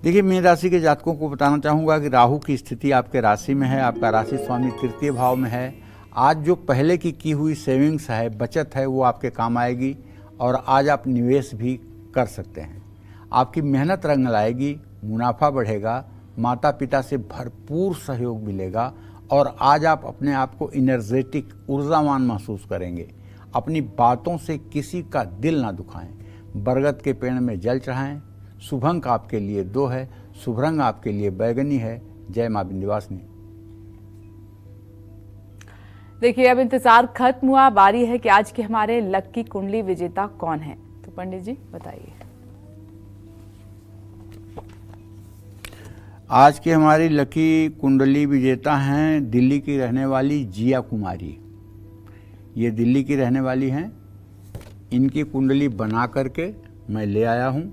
देखिए, मीन राशि के जातकों को बताना चाहूँगा कि राहु की स्थिति आपके राशि में है, आपका राशि स्वामी तृतीय भाव में है। आज जो पहले की हुई सेविंग्स है, बचत है, वो आपके काम आएगी और आज आप निवेश भी कर सकते हैं। आपकी मेहनत रंग लाएगी, मुनाफा बढ़ेगा, माता पिता से भरपूर सहयोग मिलेगा और आज आप अपने आप को एनर्जेटिक, ऊर्जावान महसूस करेंगे। अपनी बातों से किसी का दिल ना दुखाएं। बरगद के पेड़ में जल चढ़ाएं। शुभ अंक आपके लिए 2 है, शुभ रंग आपके लिए बैगनी है। जय मां विंध्यवासिनी। देखिए, अब इंतजार खत्म हुआ, बारी है कि आज के हमारे लकी कुंडली विजेता कौन है। तो पंडित जी बताइए। आज की हमारी लकी कुंडली विजेता हैं दिल्ली की रहने वाली जिया कुमारी। ये दिल्ली की रहने वाली हैं। इनकी कुंडली बना करके मैं ले आया हूँ।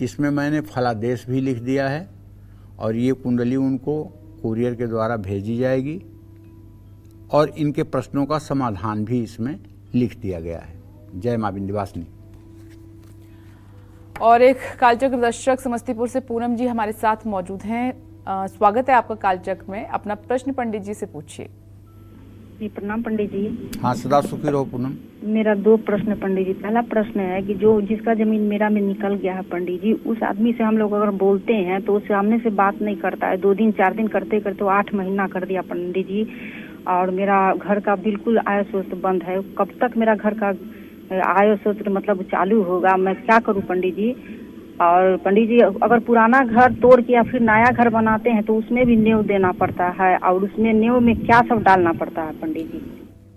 इसमें मैंने फलादेश भी लिख दिया है और ये कुंडली उनको कुरियर के द्वारा भेजी जाएगी और इनके प्रश्नों का समाधान भी इसमें लिख दिया गया है। जय मां विंध्यवासिनी। और एक कालचक्र दर्शक समस्तीपुर से पूनम जी हमारे साथ मौजूद हैं। स्वागत है आपका कालचक्र में। अपना प्रश्न पंडित जी से पूछिए। जी प्रणाम पंडित जी। हाँ, सदा सुखी रहो पूनम। मेरा 2 प्रश्न पंडित जी। पहला प्रश्न है कि जो जिसका जमीन मेरा में निकल गया है पंडित जी, उस आदमी से हम लोग अगर बोलते हैं तो उस सामने से बात नहीं करता है। 2 दिन 4 दिन करते करते 8 महीना कर दिया पंडित जी। और मेरा घर का बिल्कुल आय स्रोत बंद है। कब तक मेरा घर का आय स्रोत मतलब चालू होगा? मैं क्या करूं पंडित जी? और पंडित जी, अगर पुराना घर तोड़ के या फिर नया घर बनाते हैं तो उसमें भी नींव देना पड़ता है और उसमें नींव में क्या सब डालना पड़ता है पंडित जी?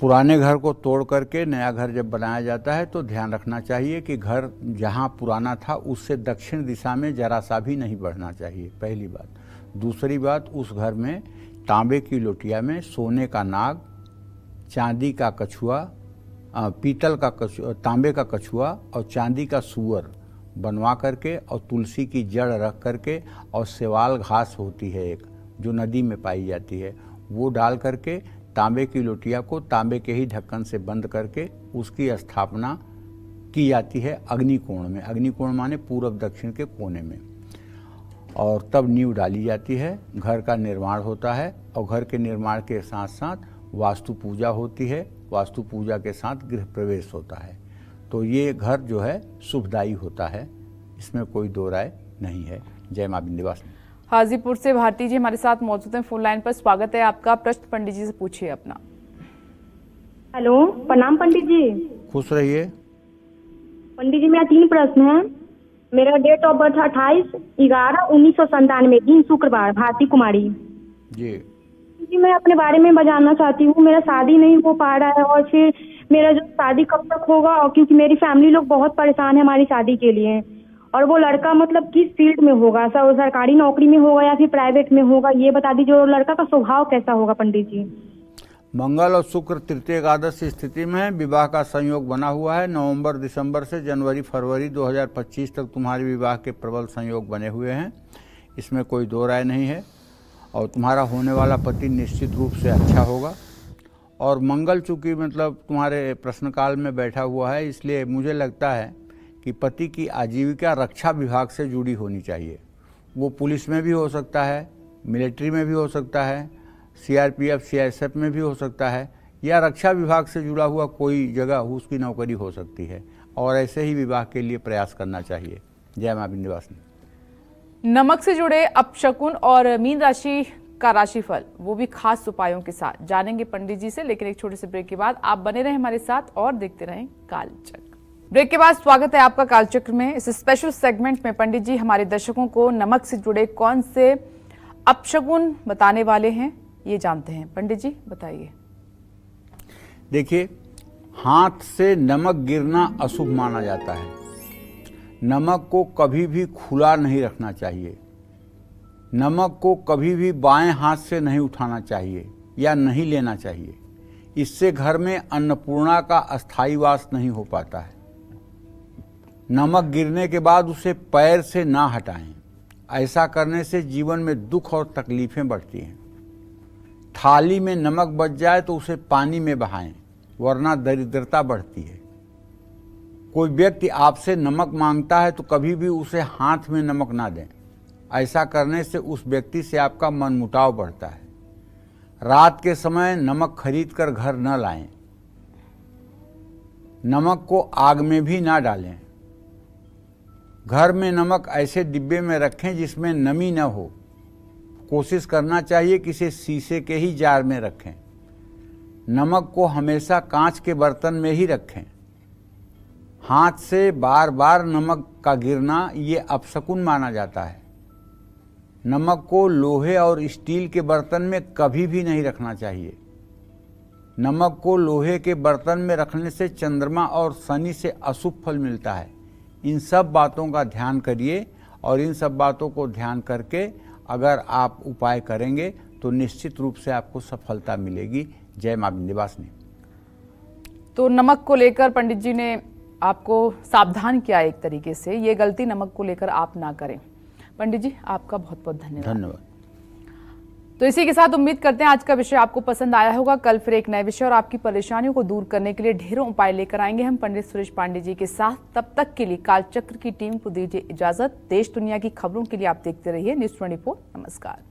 पुराने घर को तोड़ करके नया घर जब बनाया जाता है तो ध्यान रखना चाहिए कि घर जहां पुराना था उससे दक्षिण दिशा में जरा सा भी नहीं बढ़ना चाहिए, पहली बात। दूसरी बात, उस घर में तांबे की लोटिया में सोने का नाग, चांदी का कछुआ, पीतल का कछुआ, तांबे का कछुआ और चांदी का सूअर बनवा करके और तुलसी की जड़ रख करके और सेवाल घास होती है एक जो नदी में पाई जाती है, वो डाल करके तांबे की लोटिया को तांबे के ही ढक्कन से बंद करके उसकी स्थापना की जाती है अग्निकोण में। अग्निकोण माने पूरब दक्षिण के कोने में। और तब नींव डाली जाती है, घर का निर्माण होता है और घर के निर्माण के साथ साथ वास्तु पूजा होती है। वास्तु पूजा के साथ गृह प्रवेश होता है। तो ये घर जो है शुभदायी होता है, इसमें कोई दो राय नहीं है। जय मां विंध्यवासिनी। हाजीपुर से भारती जी हमारे साथ मौजूद हैं फोन लाइन पर। स्वागत है आपका। प्रश्न पंडित जी से पूछिए अपना। हेलो, प्रणाम पंडित जी। खुश रहिए। पंडित जी, मेरा 3 प्रश्न है। मेरा डेट ऑफ बर्थ 28/11/1997, दिन शुक्रवार, भारती कुमारी जी। जी। मैं अपने बारे में जानना चाहती हूँ। मेरा शादी नहीं हो पा रहा है और फिर मेरा जो शादी कब तक होगा? और क्योंकि मेरी फैमिली लोग बहुत परेशान है हमारी शादी के लिए। और वो लड़का मतलब किस फील्ड में होगा? सरकारी नौकरी में होगा या फिर प्राइवेट में होगा? ये बता दीजिए। और लड़का का स्वभाव कैसा होगा पंडित जी? मंगल और शुक्र तृतीय एकादश स्थिति में विवाह का संयोग बना हुआ है। नवंबर दिसंबर से जनवरी फरवरी 2025 तक तुम्हारे विवाह के प्रबल संयोग बने हुए हैं, इसमें कोई दो राय नहीं है। और तुम्हारा होने वाला पति निश्चित रूप से अच्छा होगा। और मंगल चूंकि मतलब तुम्हारे प्रश्नकाल में बैठा हुआ है, इसलिए मुझे लगता है कि पति की आजीविका रक्षा विभाग से जुड़ी होनी चाहिए। वो पुलिस में भी हो सकता है, मिलिट्री में भी हो सकता है, CRPF CSF में भी हो सकता है, या रक्षा विभाग से जुड़ा हुआ कोई जगह उसकी नौकरी हो सकती है। और ऐसे ही विवाह के लिए प्रयास करना चाहिए। जय मां विंध्यवासिनी। नमक से जुड़े अपशकुन और मीन राशि का राशिफल, वो भी खास उपायों के साथ जानेंगे पंडित जी से। लेकिन एक छोटे से ब्रेक के बाद आप बने रहें हमारे साथ और देखते रहें कालचक्र। ब्रेक के बाद स्वागत है आपका कालचक्र में। इस स्पेशल सेगमेंट में पंडित जी हमारे दर्शकों को नमक से जुड़े कौन से अपशकुन बताने वाले हैं, ये जानते हैं। पंडित जी बताइए। देखिए, हाथ से नमक गिरना अशुभ माना जाता है। नमक को कभी भी खुला नहीं रखना चाहिए। नमक को कभी भी बाएं हाथ से नहीं उठाना चाहिए या नहीं लेना चाहिए। इससे घर में अन्नपूर्णा का अस्थायी वास नहीं हो पाता है। नमक गिरने के बाद उसे पैर से ना हटाएं। ऐसा करने से जीवन में दुख और तकलीफें बढ़ती हैं। थाली में नमक बच जाए तो उसे पानी में बहाएं, वरना दरिद्रता बढ़ती है। कोई व्यक्ति आपसे नमक मांगता है तो कभी भी उसे हाथ में नमक ना दें। ऐसा करने से उस व्यक्ति से आपका मनमुटाव बढ़ता है। रात के समय नमक खरीद कर घर न लाएं। नमक को आग में भी ना डालें। घर में नमक ऐसे डिब्बे में रखें जिसमें नमी न हो। कोशिश करना चाहिए कि इसे शीशे के ही जार में रखें। नमक को हमेशा कांच के बर्तन में ही रखें। हाथ से बार बार नमक का गिरना ये अपशकुन माना जाता है। नमक को लोहे और स्टील के बर्तन में कभी भी नहीं रखना चाहिए। नमक को लोहे के बर्तन में रखने से चंद्रमा और शनि से अशुभ फल मिलता है। इन सब बातों का ध्यान करिए और इन सब बातों को ध्यान करके अगर आप उपाय करेंगे तो निश्चित रूप से आपको सफलता मिलेगी। जय मां विंध्यवासिनी। तो नमक को लेकर पंडित जी ने आपको सावधान किया एक तरीके से, ये गलती नमक को लेकर आप ना करें। पंडित जी आपका बहुत बहुत धन्यवाद। तो इसी के साथ उम्मीद करते हैं आज का विषय आपको पसंद आया होगा। कल फिर एक नए विषय और आपकी परेशानियों को दूर करने के लिए ढेरों उपाय लेकर आएंगे हम पंडित सुरेश पांडे जी के साथ। तब तक के लिए कालचक्र की टीम को दीजिए इजाजत। देश दुनिया की खबरों के लिए आप देखते रहिए न्यूज़ 24। नमस्कार।